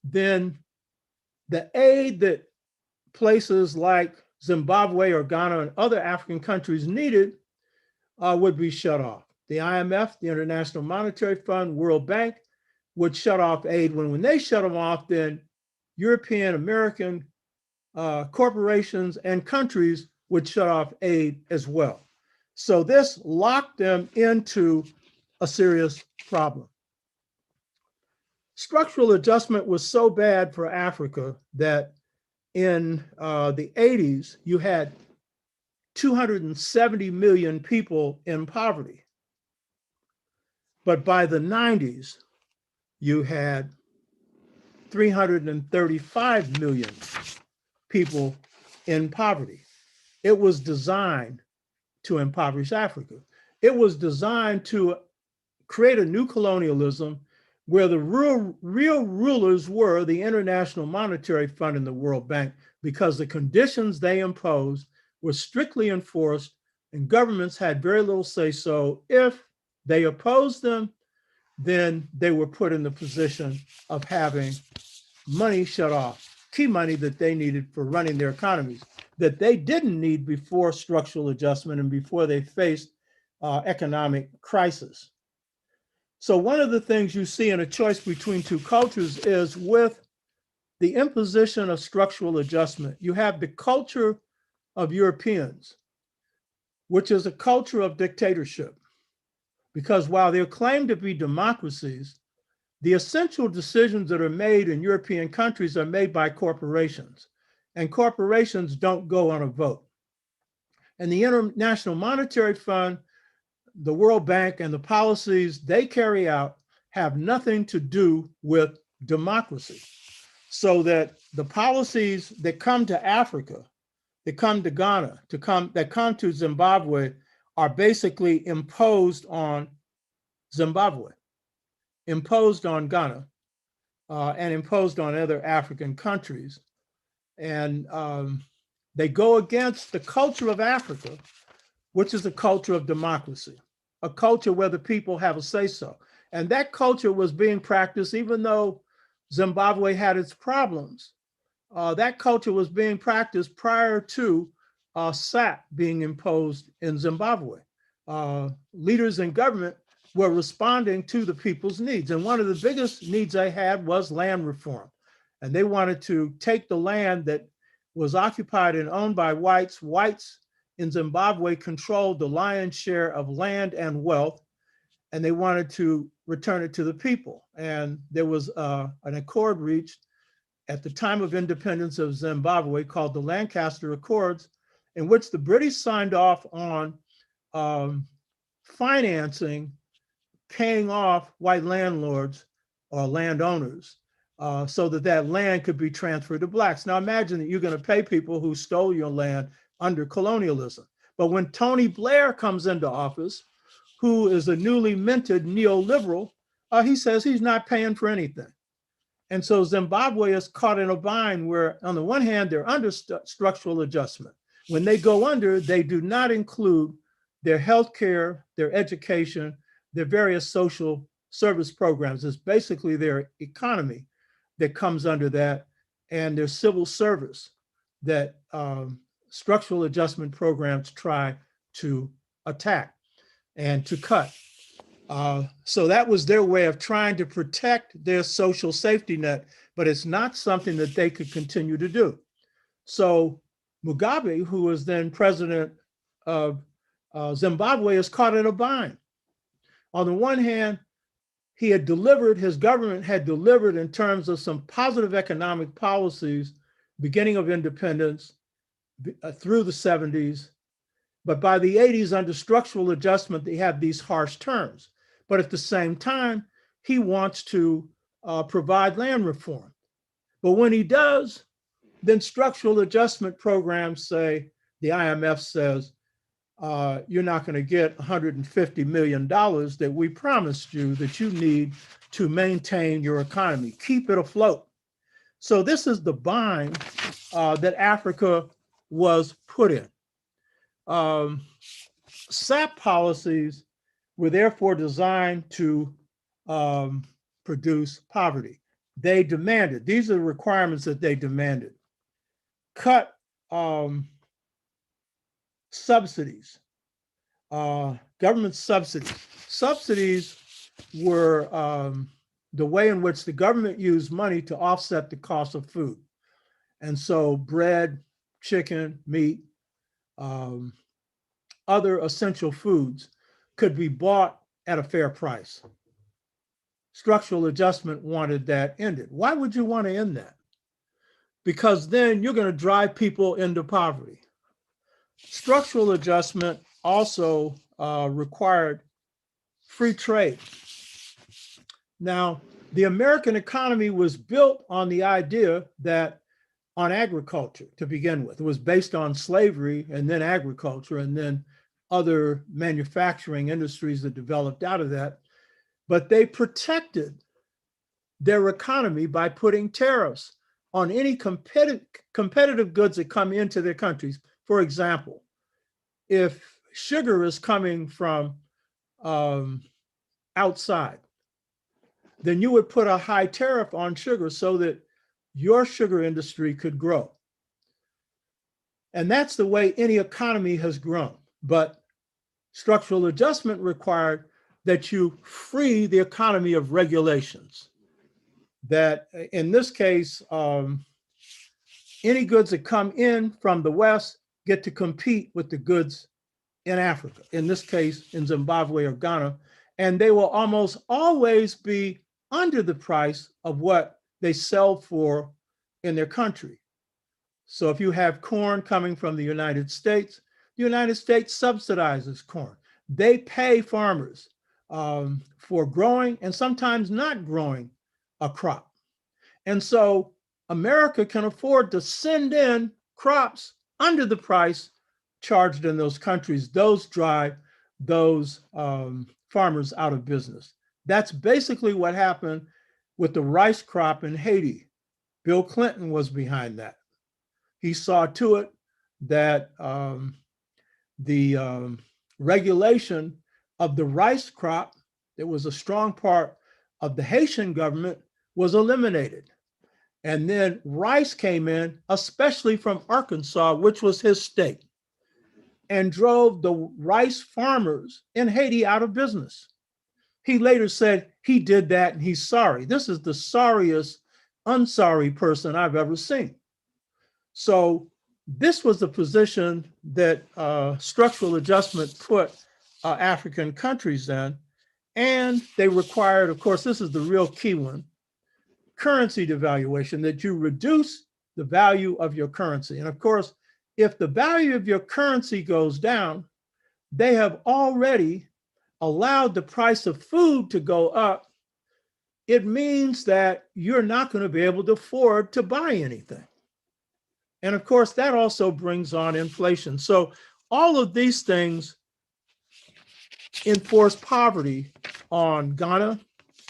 Speaker 1: then the aid that places like Zimbabwe or Ghana and other African countries needed would be shut off. The IMF, the International Monetary Fund, World Bank would shut off aid. When they shut them off, then European, American corporations and countries would shut off aid as well. So this locked them into a serious problem. Structural adjustment was so bad for Africa that in the 80s, you had 270 million people in poverty. But by the 90s, you had 335 million people in poverty. It was designed to impoverish Africa. It was designed to create a new colonialism where the real rulers were the International Monetary Fund and the World Bank, because the conditions they imposed were strictly enforced and governments had very little say-so. If they opposed them, then they were put in the position of having money shut off, key money that they needed for running their economies, that they didn't need before structural adjustment and before they faced economic crisis. So one of the things you see in a choice between two cultures is with the imposition of structural adjustment, you have the culture of Europeans, which is a culture of dictatorship. Because while they're claimed to be democracies, the essential decisions that are made in European countries are made by corporations, and corporations don't go on a vote. And the International Monetary Fund, the World Bank, and the policies they carry out have nothing to do with democracy. So that the policies that come to Africa, that come to Ghana, that come to Zimbabwe, are basically imposed on Zimbabwe, imposed on Ghana, and imposed on other African countries. And They go against the culture of Africa, which is a culture of democracy, a culture where the people have a say-so. And that culture was being practiced even though Zimbabwe had its problems. That culture was being practiced prior to S.A.P. being imposed in Zimbabwe. Leaders in government were responding to the people's needs. And one of the biggest needs they had was land reform. And they wanted to take the land that was occupied and owned by whites. Whites in Zimbabwe controlled the lion's share of land and wealth, and they wanted to return it to the people. And there was an accord reached at the time of independence of Zimbabwe called the Lancaster Accords, in which the British signed off on financing, paying off white landlords or landowners so that that land could be transferred to blacks. Now imagine that you're going to pay people who stole your land under colonialism. But when Tony Blair comes into office, who is a newly minted neoliberal, he says he's not paying for anything. And so Zimbabwe is caught in a bind where, on the one hand, they're under structural adjustment. When they go under, they do not include their healthcare, their education, their various social service programs. It's basically their economy that comes under that, and their civil service that structural adjustment programs try to attack and to cut. So that was their way of trying to protect their social safety net, but it's not something that they could continue to do. So Mugabe, who was then president of Zimbabwe, is caught in a bind. On the one hand, he had delivered, his government had delivered in terms of some positive economic policies, beginning of independence through the 70s. But by the 80s, under structural adjustment, they have these harsh terms. But at the same time, he wants to provide land reform. But when he does, then structural adjustment programs say, the IMF says, you're not going to get $150 million that we promised you that you need to maintain your economy, keep it afloat. So this is the bind that Africa was put in. S.A.P. policies were therefore designed to produce poverty. They demanded, these are the requirements that they demanded. Cut subsidies, government subsidies. Subsidies were the way in which the government used money to offset the cost of food. And so bread, chicken, meat, other essential foods could be bought at a fair price. Structural adjustment wanted that ended. Why would you want to end that? Because then you're going to drive people into poverty. Structural adjustment also required free trade. Now, the American economy was built on the idea that on agriculture to begin with. It was based on slavery and then agriculture and then other manufacturing industries that developed out of that. But they protected their economy by putting tariffs on any competitive goods that come into their countries. For example, if sugar is coming from outside, then you would put a high tariff on sugar so that your sugar industry could grow. And that's the way any economy has grown. But structural adjustment required that you free the economy of regulations. That in this case, any goods that come in from the West get to compete with the goods in Africa, in this case, in Zimbabwe or Ghana, and they will almost always be under the price of what they sell for in their country. So if you have corn coming from the United States subsidizes corn. They pay farmers for growing and sometimes not growing a crop. And so America can afford to send in crops under the price charged in those countries. Those drive those farmers out of business. That's basically what happened with the rice crop in Haiti. Bill Clinton was behind that. He saw to it that the regulation of the rice crop, that was a strong part of the Haitian government, was eliminated. And then rice came in, especially from Arkansas, which was his state, and drove the rice farmers in Haiti out of business. He later said he did that and he's sorry. This is the sorriest unsorry person I've ever seen. So this was the position that structural adjustment put African countries in. And they required, of course, this is the real key one, currency devaluation, that you reduce the value of your currency. And of course, if the value of your currency goes down, they have already allowed the price of food to go up. It means that you're not going to be able to afford to buy anything. And of course, that also brings on inflation. So all of these things enforce poverty on Ghana,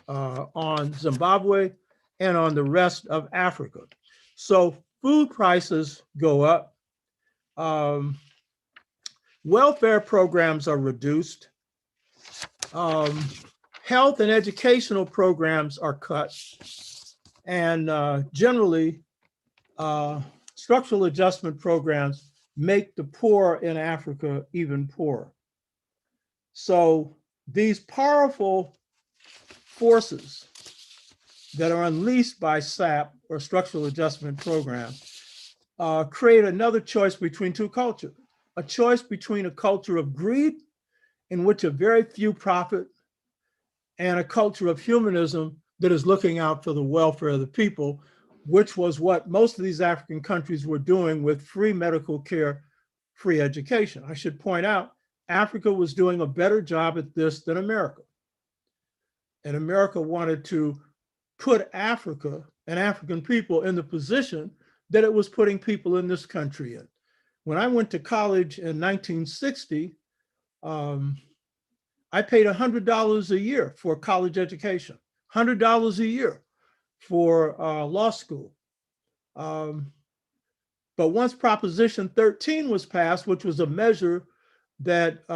Speaker 1: on Zimbabwe, and on the rest of Africa. So food prices go up. Welfare programs are reduced. Health and educational programs are cut. And generally, structural adjustment programs make the poor in Africa even poorer. So these powerful forces that are unleashed by SAP, or structural adjustment program, create another choice between two cultures, a choice between a culture of greed, in which a very few profit, and a culture of humanism that is looking out for the welfare of the people, which was what most of these African countries were doing with free medical care, free education. I should point out, Africa was doing a better job at this than America. And America wanted to put Africa and African people in the position that it was putting people in this country in. When I went to college in 1960, I paid $100 a year for college education, $100 a year for law school. But once Proposition 13 was passed, which was a measure that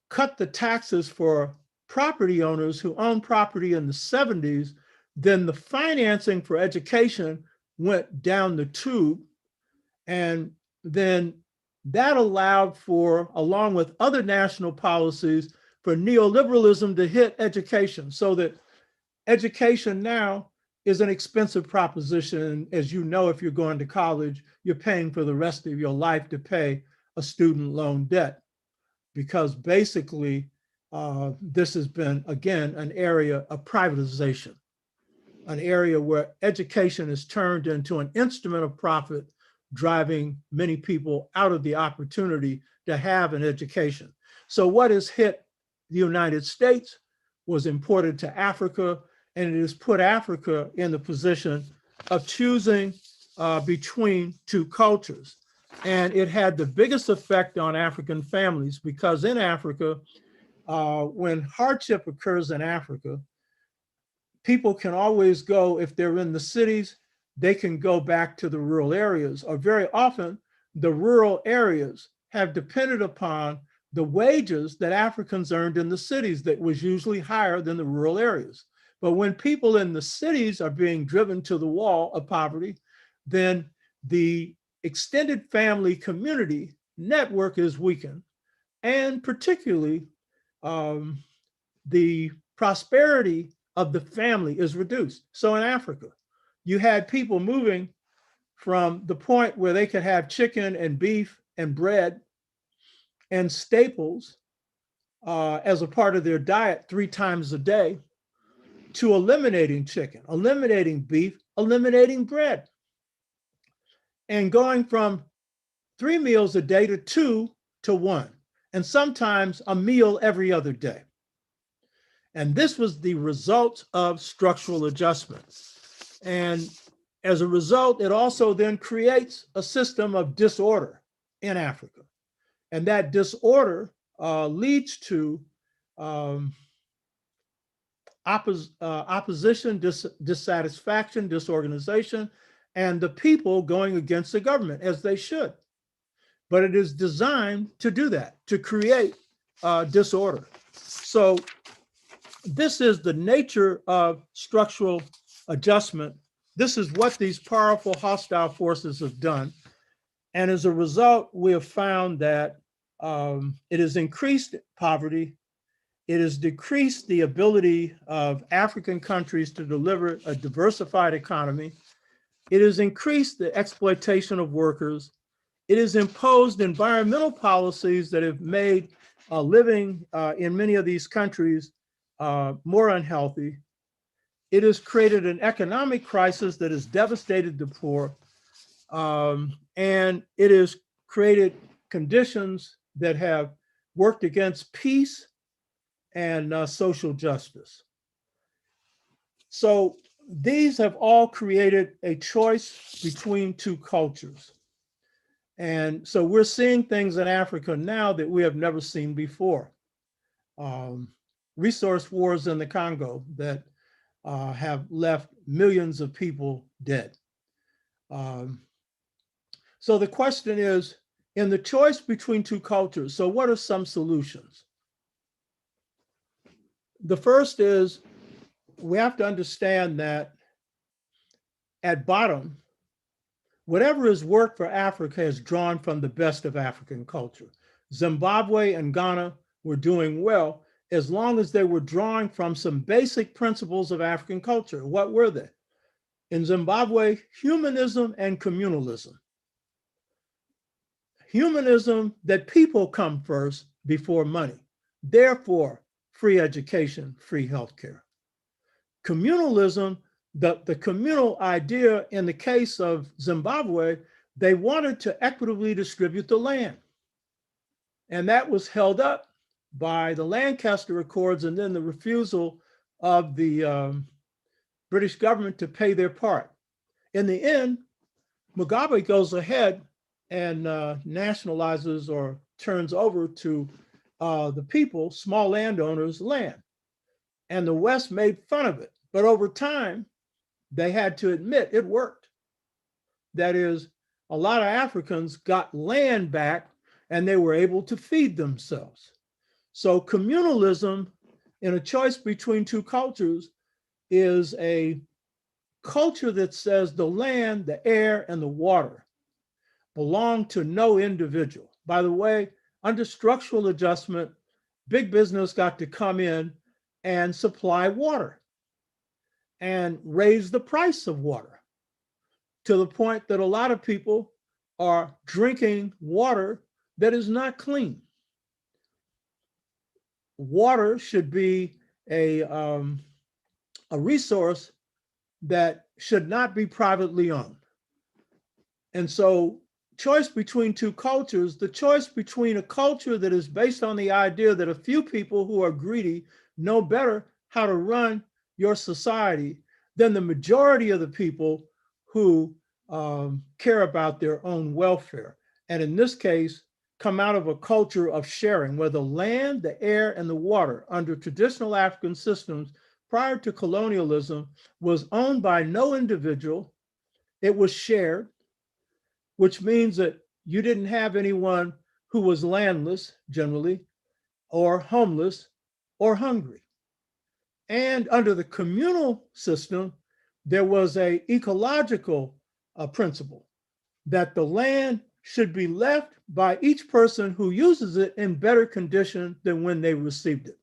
Speaker 1: cut the taxes for property owners who owned property in the 70s, then the financing for education went down the tube. And then that allowed for, along with other national policies, for neoliberalism to hit education, so that education now is an expensive proposition. As you know, if you're going to college, you're paying for the rest of your life to pay a student loan debt, because basically this has been, again, an area of privatization, an area where education is turned into an instrument of profit, driving many people out of the opportunity to have an education. So what has hit the United States was imported to Africa, and it has put Africa in the position of choosing between two cultures. And it had the biggest effect on African families, because in Africa, when hardship occurs in Africa, people can always go, if they're in the cities, they can go back to the rural areas, or very often the rural areas have depended upon the wages that Africans earned in the cities, that was usually higher than the rural areas. But when people in the cities are being driven to the wall of poverty, then the extended family community network is weakened, and particularly the prosperity of the family is reduced. So in Africa, you had people moving from the point where they could have chicken and beef and bread and staples as a part of their diet 3 times a day, to eliminating chicken, eliminating beef, eliminating bread, and going from 3 meals a day to 2 to 1, and sometimes a meal every other day. And this was the result of structural adjustment. And as a result, it also then creates a system of disorder in Africa. And that disorder leads to opposition, dissatisfaction, disorganization, and the people going against the government, as they should. But it is designed to do that, to create disorder. So this is the nature of structural adjustment. This is what these powerful hostile forces have done. And as a result, we have found that it has increased poverty. It has decreased the ability of African countries to deliver a diversified economy. It has increased the exploitation of workers. It has imposed environmental policies that have made living in many of these countries more unhealthy. It has created an economic crisis that has devastated the poor. And it has created conditions that have worked against peace and social justice. So these have all created a choice between two cultures. And so we're seeing things in Africa now that we have never seen before. Resource wars in the Congo that have left millions of people dead. So the question is, in the choice between two cultures, so what are some solutions? The first is we have to understand that at bottom, whatever has worked for Africa is drawn from the best of African culture. Zimbabwe and Ghana were doing well as long as they were drawing from some basic principles of African culture. What were they? In Zimbabwe, humanism and communalism. Humanism, that people come first before money. Therefore, free education, free healthcare. Communalism, the communal idea in the case of Zimbabwe, they wanted to equitably distribute the land. And that was held up by the Lancaster Accords and then the refusal of the British government to pay their part. In the end, Mugabe goes ahead and nationalizes or turns over to the people, small landowners, land. And the West made fun of it. But over time, they had to admit it worked. That is, a lot of Africans got land back and they were able to feed themselves. So communalism, in a choice between two cultures, is a culture that says the land, the air, and the water belong to no individual. By the way, under structural adjustment, big business got to come in and supply water and raise the price of water to the point that a lot of people are drinking water that is not clean. Water should be a resource that should not be privately owned. And so choice between two cultures, the choice between a culture that is based on the idea that a few people who are greedy know better how to run your society than the majority of the people who care about their own welfare. And in this case, come out of a culture of sharing, where the land, the air, and the water under traditional African systems prior to colonialism was owned by no individual. It was shared, which means that you didn't have anyone who was landless generally, or homeless, or hungry. And under the communal system, there was an ecological principle that the land should be left by each person who uses it in better condition than when they received it.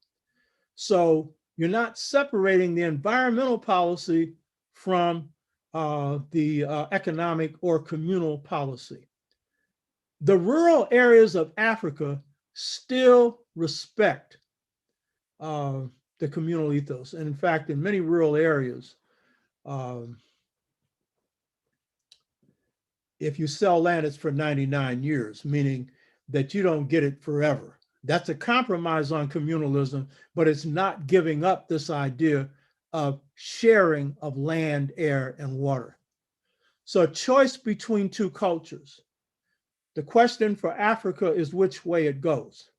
Speaker 1: So you're not separating the environmental policy from the economic or communal policy. The rural areas of Africa still respect the communal ethos. And in fact, in many rural areas, if you sell land, it's for 99 years, meaning that you don't get it forever. That's a compromise on communalism, but it's not giving up this idea of sharing of land, air, and water. So a choice between two cultures. The question for Africa is which way it goes.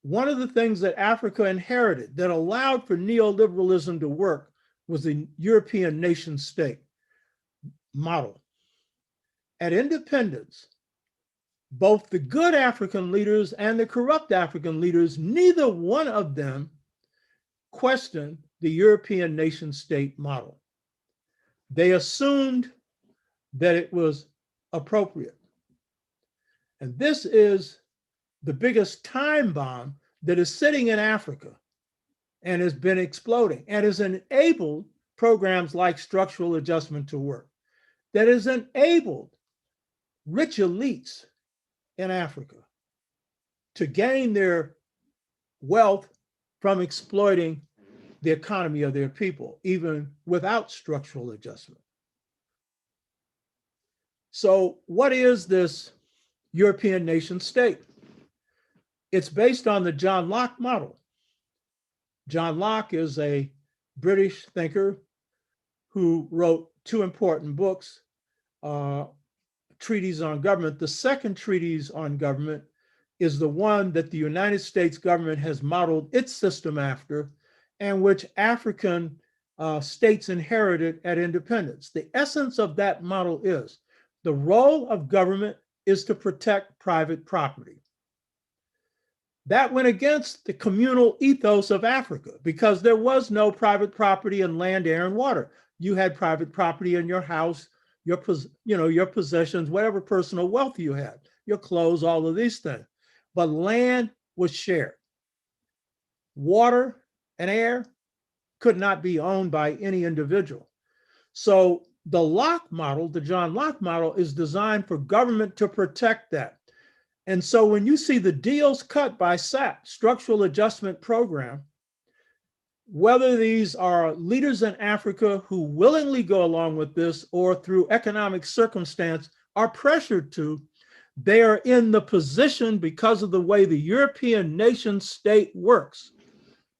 Speaker 1: One of the things that Africa inherited that allowed for neoliberalism to work was the European nation state. model. At independence, both the good African leaders and the corrupt African leaders, neither one of them questioned the European nation state model. They assumed that it was appropriate. And this is the biggest time bomb that is sitting in Africa and has been exploding and has enabled programs like structural adjustment to work, that has enabled rich elites in Africa to gain their wealth from exploiting the economy of their people, even without structural adjustment. So what is this European nation state? It's based on the John Locke model. John Locke is a British thinker who wrote two important books, treatise on government. The second treatise on government is the one that the United States government has modeled its system after, and which African states inherited at independence. The essence of that model is the role of government is to protect private property. That went against the communal ethos of Africa because there was no private property in land, air, and water. You had private property in your house, your possessions, whatever personal wealth you had, your clothes, all of these things. But land was shared. Water and air could not be owned by any individual. So the Locke model, the John Locke model, is designed for government to protect that. And so when you see the deals cut by SAP, Structural Adjustment Program, whether these are leaders in Africa who willingly go along with this or through economic circumstance are pressured to, they are in the position, because of the way the European nation state works,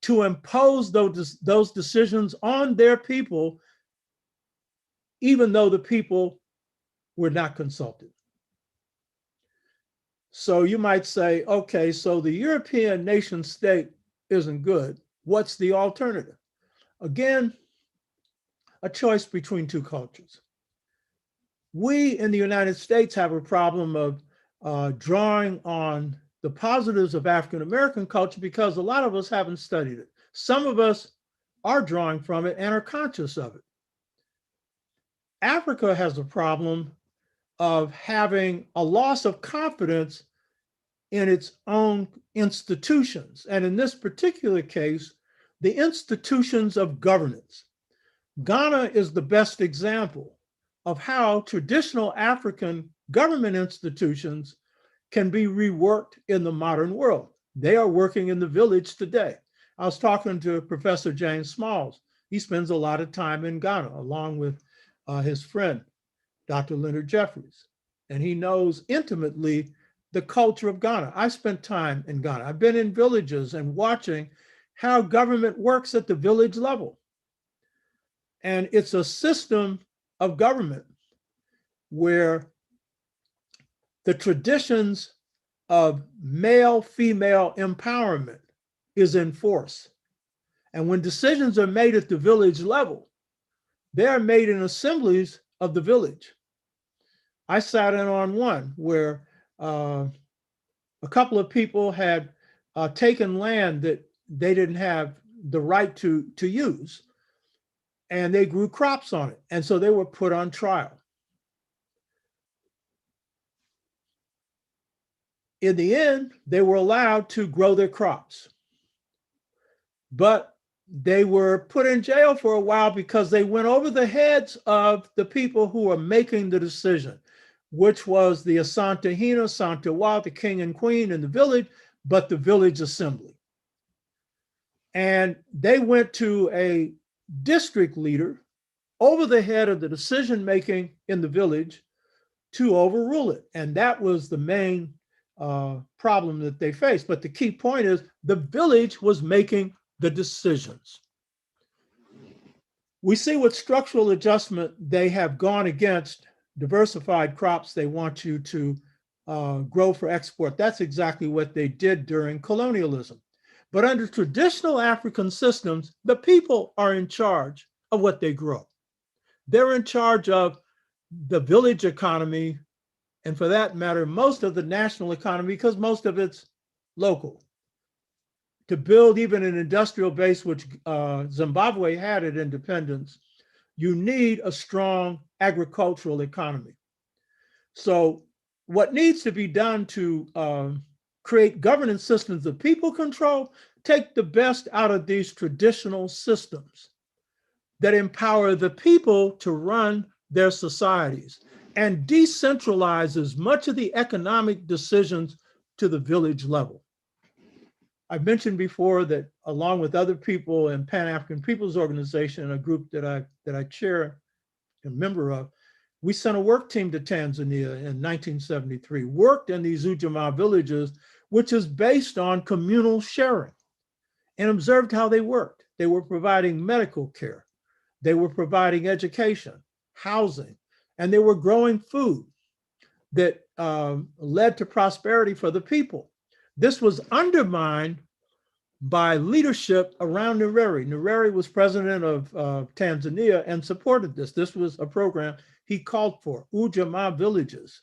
Speaker 1: to impose those decisions on their people, even though the people were not consulted. So you might say, okay, so the European nation state isn't good. What's the alternative? Again, a choice between two cultures. We in the United States have a problem of drawing on the positives of African American culture because a lot of us haven't studied it. Some of us are drawing from it and are conscious of it. Africa has a problem of having a loss of confidence in its own institutions. And in this particular case, the institutions of governance. Ghana is the best example of how traditional African government institutions can be reworked in the modern world. They are working in the village today. I was talking to Professor James Smalls. He spends a lot of time in Ghana, along with his friend, Dr. Leonard Jeffries. And he knows intimately the culture of Ghana. I spent time in Ghana. I've been in villages and watching how government works at the village level. And it's a system of government where the traditions of male-female empowerment is in force. And when decisions are made at the village level, they are made in assemblies of the village. I sat in on one where a couple of people had taken land that they didn't have the right to use, and they grew crops on it. And so they were put on trial. In the end, they were allowed to grow their crops, but they were put in jail for a while because they went over the heads of the people who were making the decision, which was the Asante Hina, Santewa, the king and queen in the village, but the village assembly. And they went to a district leader over the head of the decision-making in the village to overrule it. And that was the main problem that they faced. But the key point is the village was making the decisions. We see with structural adjustment, they have gone against diversified crops they want you to grow for export. That's exactly what they did during colonialism. But under traditional African systems, the people are in charge of what they grow. They're in charge of the village economy, and for that matter, most of the national economy, because most of it's local. To build even an industrial base, which Zimbabwe had at independence, you need a strong agricultural economy. So what needs to be done to create governance systems that people control, take the best out of these traditional systems that empower the people to run their societies and decentralizes much of the economic decisions to the village level. I've mentioned before that along with other people in Pan-African Peoples Organization, a group that I chair and member of, we sent a work team to Tanzania in 1973, worked in these Ujamaa villages, which is based on communal sharing, and observed how they worked. They were providing medical care, they were providing education, housing, and they were growing food that led to prosperity for the people. This was undermined by leadership around Nyerere. Nyerere was president of Tanzania and supported this. This was a program he called for, Ujamaa villages,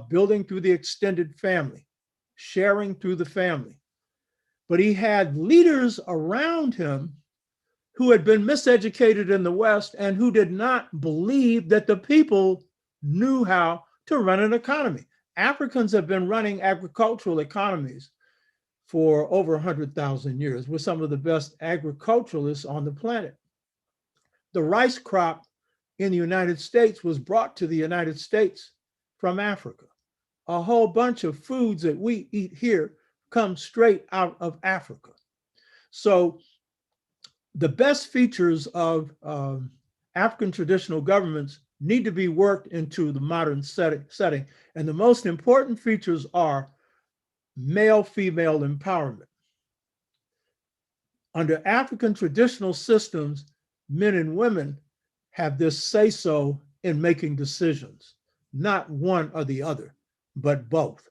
Speaker 1: building through the extended family, sharing through the family. But he had leaders around him who had been miseducated in the West and who did not believe that the people knew how to run an economy. Africans have been running agricultural economies for over 100,000 years. We're some of the best agriculturalists on the planet. The rice crop in the United States was brought to the United States from Africa. A whole bunch of foods that we eat here come straight out of Africa. So the best features of African traditional governments need to be worked into the modern setting. And the most important features are male-female empowerment. Under African traditional systems, men and women have this say-so in making decisions, not one or the other, but both.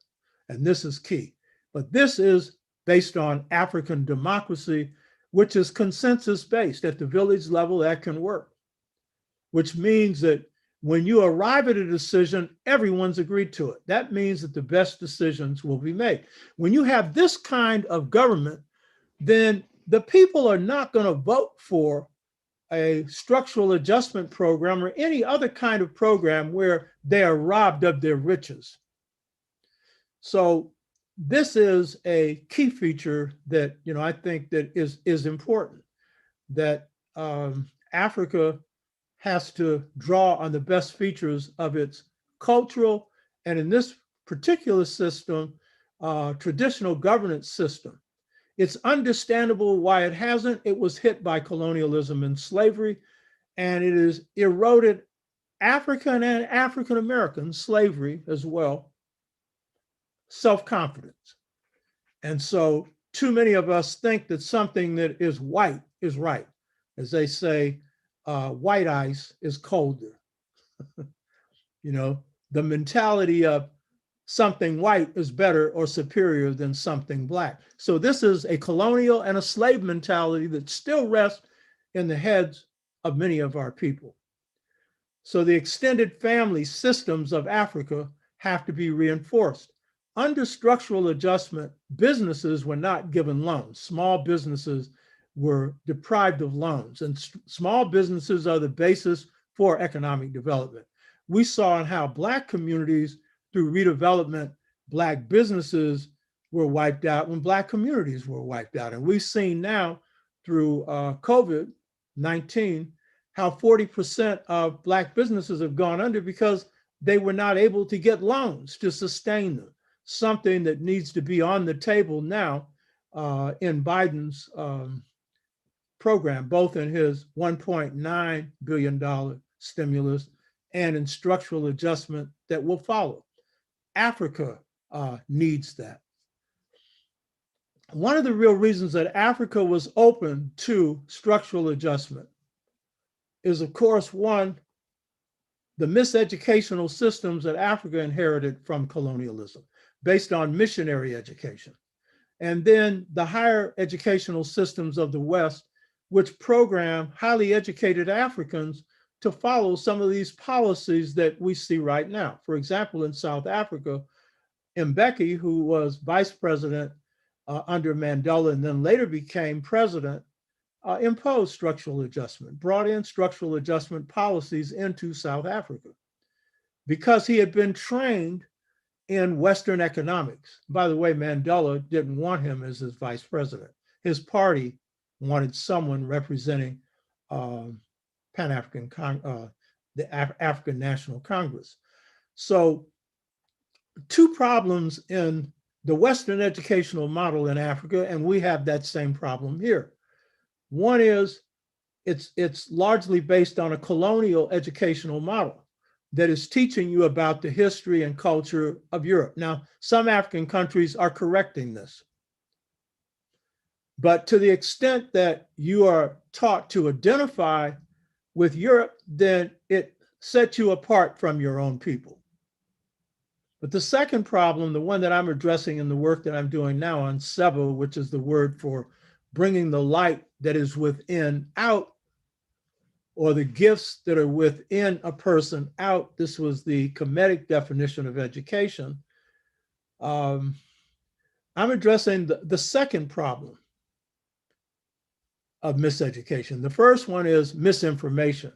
Speaker 1: And this is key. But this is based on African democracy, which is consensus-based. At the village level, that can work, which means that when you arrive at a decision, everyone's agreed to it. That means that the best decisions will be made. When you have this kind of government, then the people are not going to vote for a structural adjustment program or any other kind of program where they are robbed of their riches. So this is a key feature that I think that is important, that Africa has to draw on the best features of its cultural, and in this particular system, traditional governance system. It's understandable why it hasn't. It was hit by colonialism and slavery, and it has eroded African and African-American slavery as well, self-confidence. And so too many of us think that something that is white is right. As they say, white ice is colder. The mentality of something white is better or superior than something black. So this is a colonial and a slave mentality that still rests in the heads of many of our people. So the extended family systems of Africa have to be reinforced. Under structural adjustment, businesses were not given loans. Small businesses were deprived of loans, and small businesses are the basis for economic development. We saw in how Black communities, through redevelopment, Black businesses were wiped out when Black communities were wiped out. And we've seen now through COVID-19 how 40% of Black businesses have gone under because they were not able to get loans to sustain them, something that needs to be on the table now in Biden's program, both in his $1.9 billion stimulus and in structural adjustment that will follow. Africa needs that. One of the real reasons that Africa was open to structural adjustment is, of course, one, the miseducational systems that Africa inherited from colonialism based on missionary education. And then the higher educational systems of the West, which program highly educated Africans to follow some of these policies that we see right now. For example, in South Africa, Mbeki, who was vice president under Mandela and then later became president, imposed structural adjustment, brought in structural adjustment policies into South Africa because he had been trained in Western economics. By the way, Mandela didn't want him as his vice president. His party wanted someone representing Pan-African, the African National Congress. So 2 problems in the Western educational model in Africa, and we have that same problem here. One is it's largely based on a colonial educational model that is teaching you about the history and culture of Europe. Now, some African countries are correcting this. But to the extent that you are taught to identify with Europe, then it sets you apart from your own people. But the second problem, the one that I'm addressing in the work that I'm doing now on SEBO, which is the word for bringing the light that is within out, or the gifts that are within a person out. This was the Kemetic definition of education. I'm addressing the second problem of miseducation. The first one is misinformation.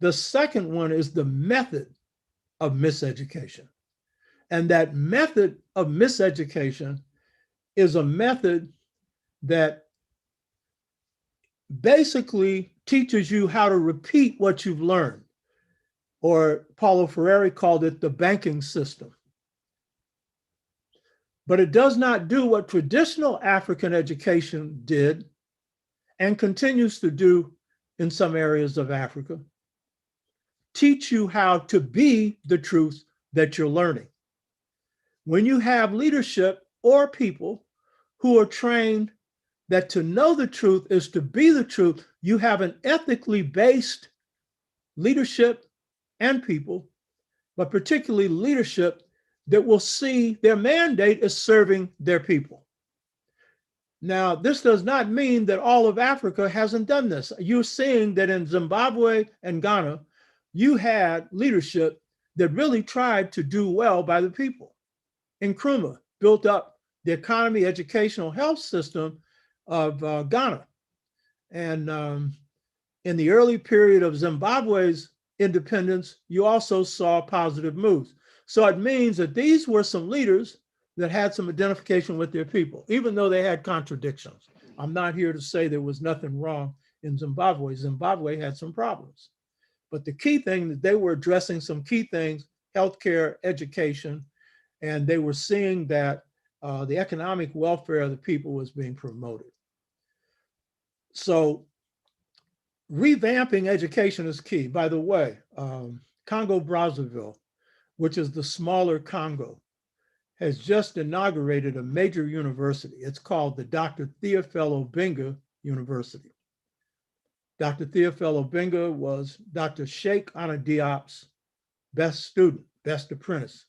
Speaker 1: The second one is the method of miseducation. And that method of miseducation is a method that basically teaches you how to repeat what you've learned, or Paulo Freire called it the banking system. But it does not do what traditional African education did and continues to do in some areas of Africa: teach you how to be the truth that you're learning. When you have leadership or people who are trained that to know the truth is to be the truth, you have an ethically based leadership and people, but particularly leadership that will see their mandate as serving their people. Now, this does not mean that all of Africa hasn't done this. You're seeing that in Zimbabwe and Ghana, you had leadership that really tried to do well by the people. Nkrumah built up the economy, educational, health system of Ghana. And in the early period of Zimbabwe's independence, you also saw positive moves. So it means that these were some leaders that had some identification with their people, even though they had contradictions. I'm not here to say there was nothing wrong in Zimbabwe. Zimbabwe had some problems. But the key thing that they were addressing some key things: healthcare, education, and they were seeing that the economic welfare of the people was being promoted. So revamping education is key. By the way, Congo-Brazzaville, which is the smaller Congo, has just inaugurated a major university. It's called the Dr. Theophile Obenga University. Dr. Theophile Obenga was Dr. Sheikh Anta Diop's best student, best apprentice.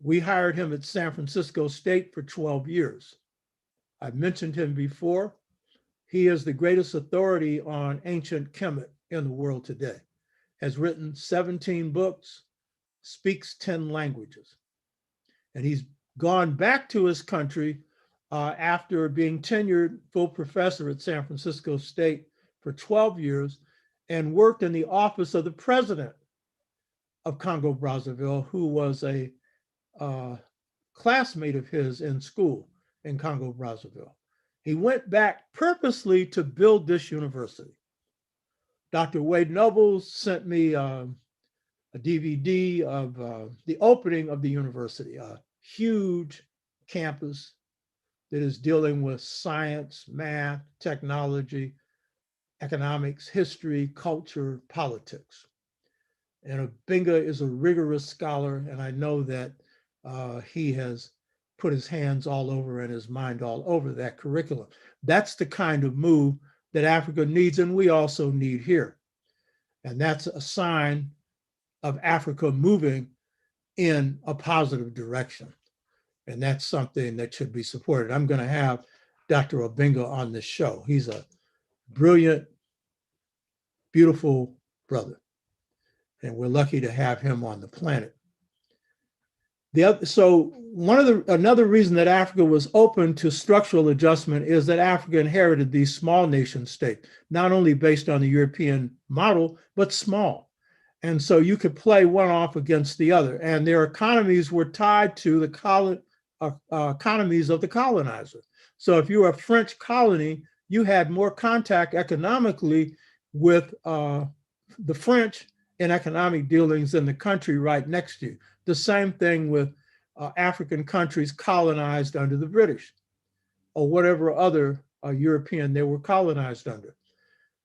Speaker 1: We hired him at San Francisco State for 12 years. I've mentioned him before. He is the greatest authority on ancient Kemet in the world today, has written 17 books, speaks 10 languages. And he's gone back to his country after being tenured full professor at San Francisco State for 12 years and worked in the office of the president of Congo-Brazzaville, who was a classmate of his in school in Congo-Brazzaville. He went back purposely to build this university. Dr. Wade Nobles sent me a DVD of the opening of the university, a huge campus that is dealing with science, math, technology, economics, history, culture, politics. And Obenga is a rigorous scholar, and I know that he has put his hands all over and his mind all over that curriculum. That's the kind of move that Africa needs, and we also need here. And that's a sign of Africa moving in a positive direction. And that's something that should be supported. I'm going to have Dr. Obenga on this show. He's a brilliant, beautiful brother, and we're lucky to have him on the planet. Another reason that Africa was open to structural adjustment is that Africa inherited these small nation states, not only based on the European model, but small. And so you could play one off against the other. And their economies were tied to the economies of the colonizer. So if you were a French colony, you had more contact economically with the French in economic dealings than the country right next to you. The same thing with African countries colonized under the British or whatever other European they were colonized under.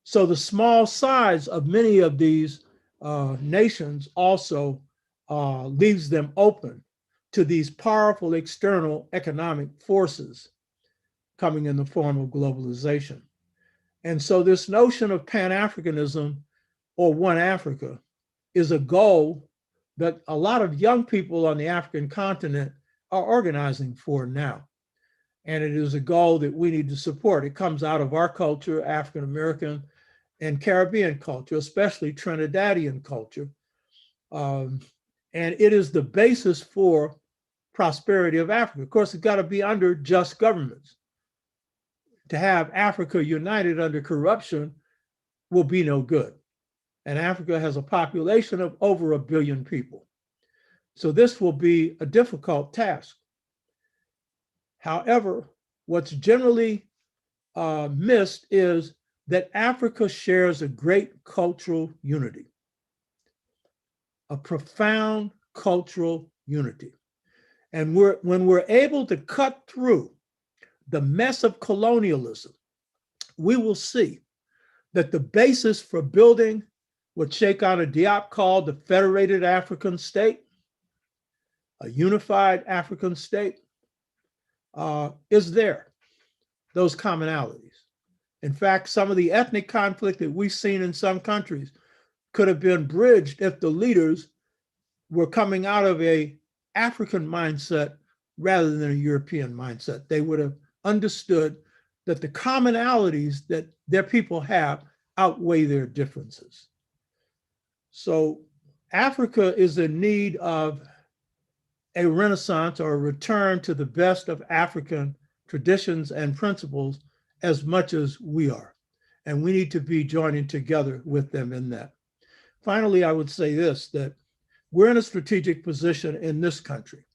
Speaker 1: So the small size of many of these nations also leaves them open to these powerful external economic forces coming in the form of globalization. And so this notion of Pan-Africanism or One Africa is a goal that a lot of young people on the African continent are organizing for now. And it is a goal that we need to support. It comes out of our culture, African American and Caribbean culture, especially Trinidadian culture. And it is the basis for prosperity of Africa. Of course, it's got to be under just governments. To have Africa united under corruption will be no good. And Africa has a population of over 1 billion people. So this will be a difficult task. However, what's generally missed is that Africa shares a great cultural unity, a profound cultural unity. And when we're able to cut through the mess of colonialism, we will see that the basis for building what Sheikh Anta Diop called the Federated African State, a unified African state, is there, those commonalities. In fact, some of the ethnic conflict that we've seen in some countries could have been bridged if the leaders were coming out of an African mindset rather than a European mindset. They would have understood that the commonalities that their people have outweigh their differences. So Africa is in need of a renaissance or a return to the best of African traditions and principles as much as we are. And we need to be joining together with them in that. Finally, I would say this, that we're in a strategic position in this country.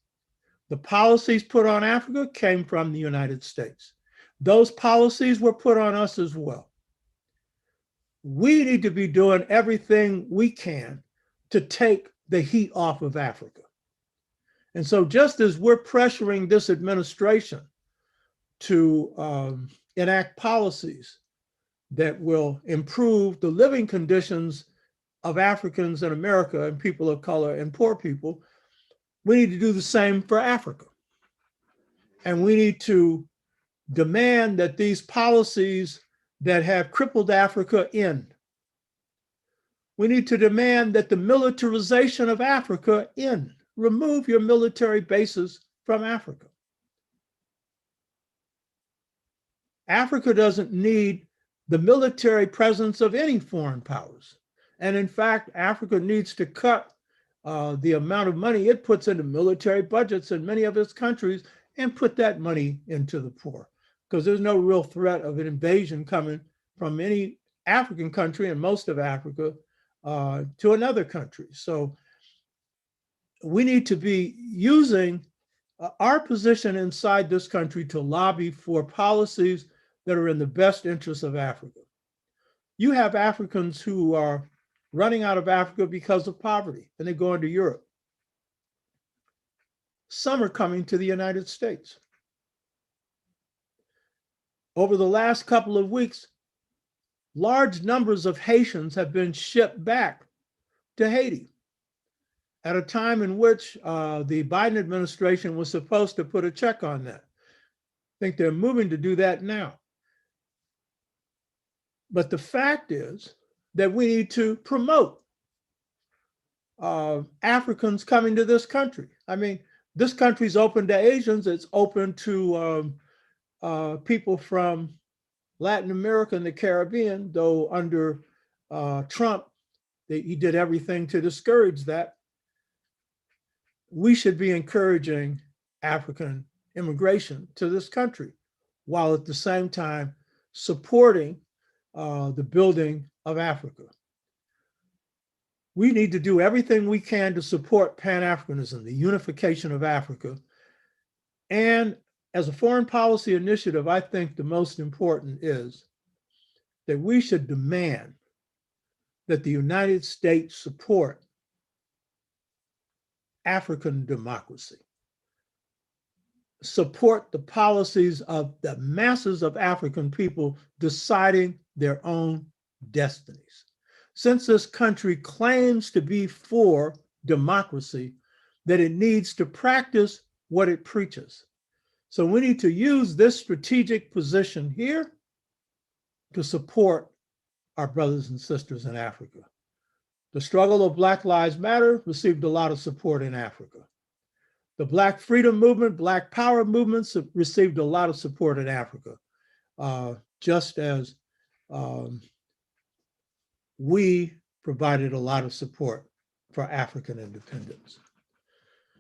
Speaker 1: The policies put on Africa came from the United States. Those policies were put on us as well. We need to be doing everything we can to take the heat off of Africa. And so just as we're pressuring this administration to enact policies that will improve the living conditions of Africans in America and people of color and poor people, we need to do the same for Africa. And we need to demand that these policies that have crippled Africa end. We need to demand that the militarization of Africa end. Remove your military bases from Africa. Africa doesn't need the military presence of any foreign powers. And in fact, Africa needs to cut the amount of money it puts into military budgets in many of its countries and put that money into the poor, because there's no real threat of an invasion coming from any African country and most of Africa to another country. So we need to be using our position inside this country to lobby for policies that are in the best interest of Africa. You have Africans who are running out of Africa because of poverty, and they're going to Europe. Some are coming to the United States. Over the last couple of weeks, large numbers of Haitians have been shipped back to Haiti at a time in which the Biden administration was supposed to put a check on that. I think they're moving to do that now. But the fact is that we need to promote Africans coming to this country. I mean, this country's open to Asians. It's open to people from Latin America and the Caribbean, though under Trump, he did everything to discourage that. We should be encouraging African immigration to this country, while at the same time supporting the building of Africa. We need to do everything we can to support Pan-Africanism, the unification of Africa. And as a foreign policy initiative, I think the most important is that we should demand that the United States support African democracy, support the policies of the masses of African people deciding their own destinies. Since this country claims to be for democracy, that it needs to practice what it preaches. So we need to use this strategic position here to support our brothers and sisters in Africa. The struggle of Black Lives Matter received a lot of support in Africa. The Black freedom movement, Black power movements received a lot of support in Africa, just as we provided a lot of support for African independence.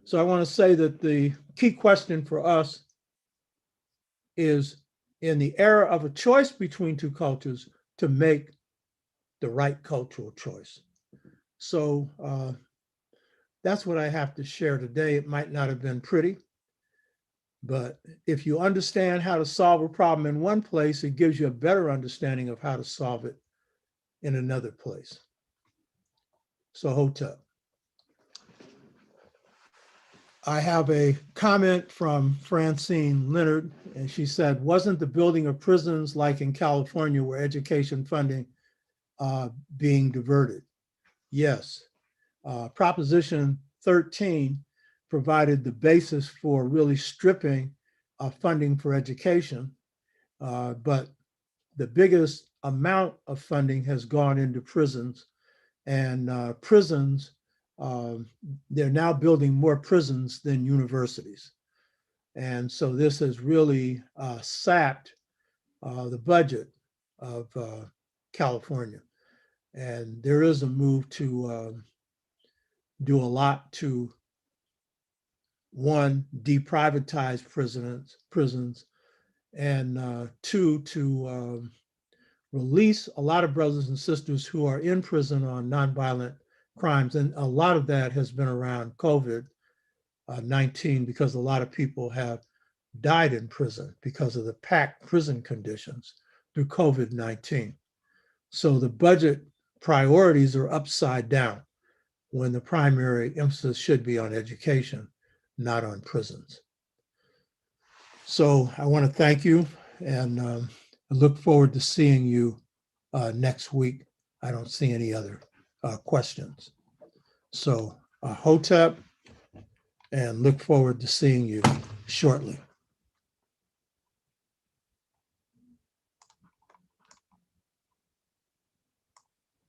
Speaker 1: So I want to say that the key question for us is, in the era of a choice between two cultures, to make the right cultural choice. So that's what I have to share today. It might not have been pretty, but if you understand how to solve a problem in one place, it gives you a better understanding of how to solve it in another place. So Hotep. I have a comment from Francine Leonard, and she said, wasn't the building of prisons like in California where education funding being diverted? Yes. Proposition 13 provided the basis for really stripping funding for education, but the biggest amount of funding has gone into prisons, and prisons, they're now building more prisons than universities. And so this has really sapped the budget of California. And there is a move to do a lot to, one, deprivatize prisons, and two, to release a lot of brothers and sisters who are in prison on nonviolent crimes. And a lot of that has been around COVID-19, because a lot of people have died in prison because of the packed prison conditions through COVID-19. So the budget priorities are upside down, when the primary emphasis should be on education, not on prisons. So I want to thank you, and I look forward to seeing you next week. I don't see any other questions. So Hotep, and look forward to seeing you shortly.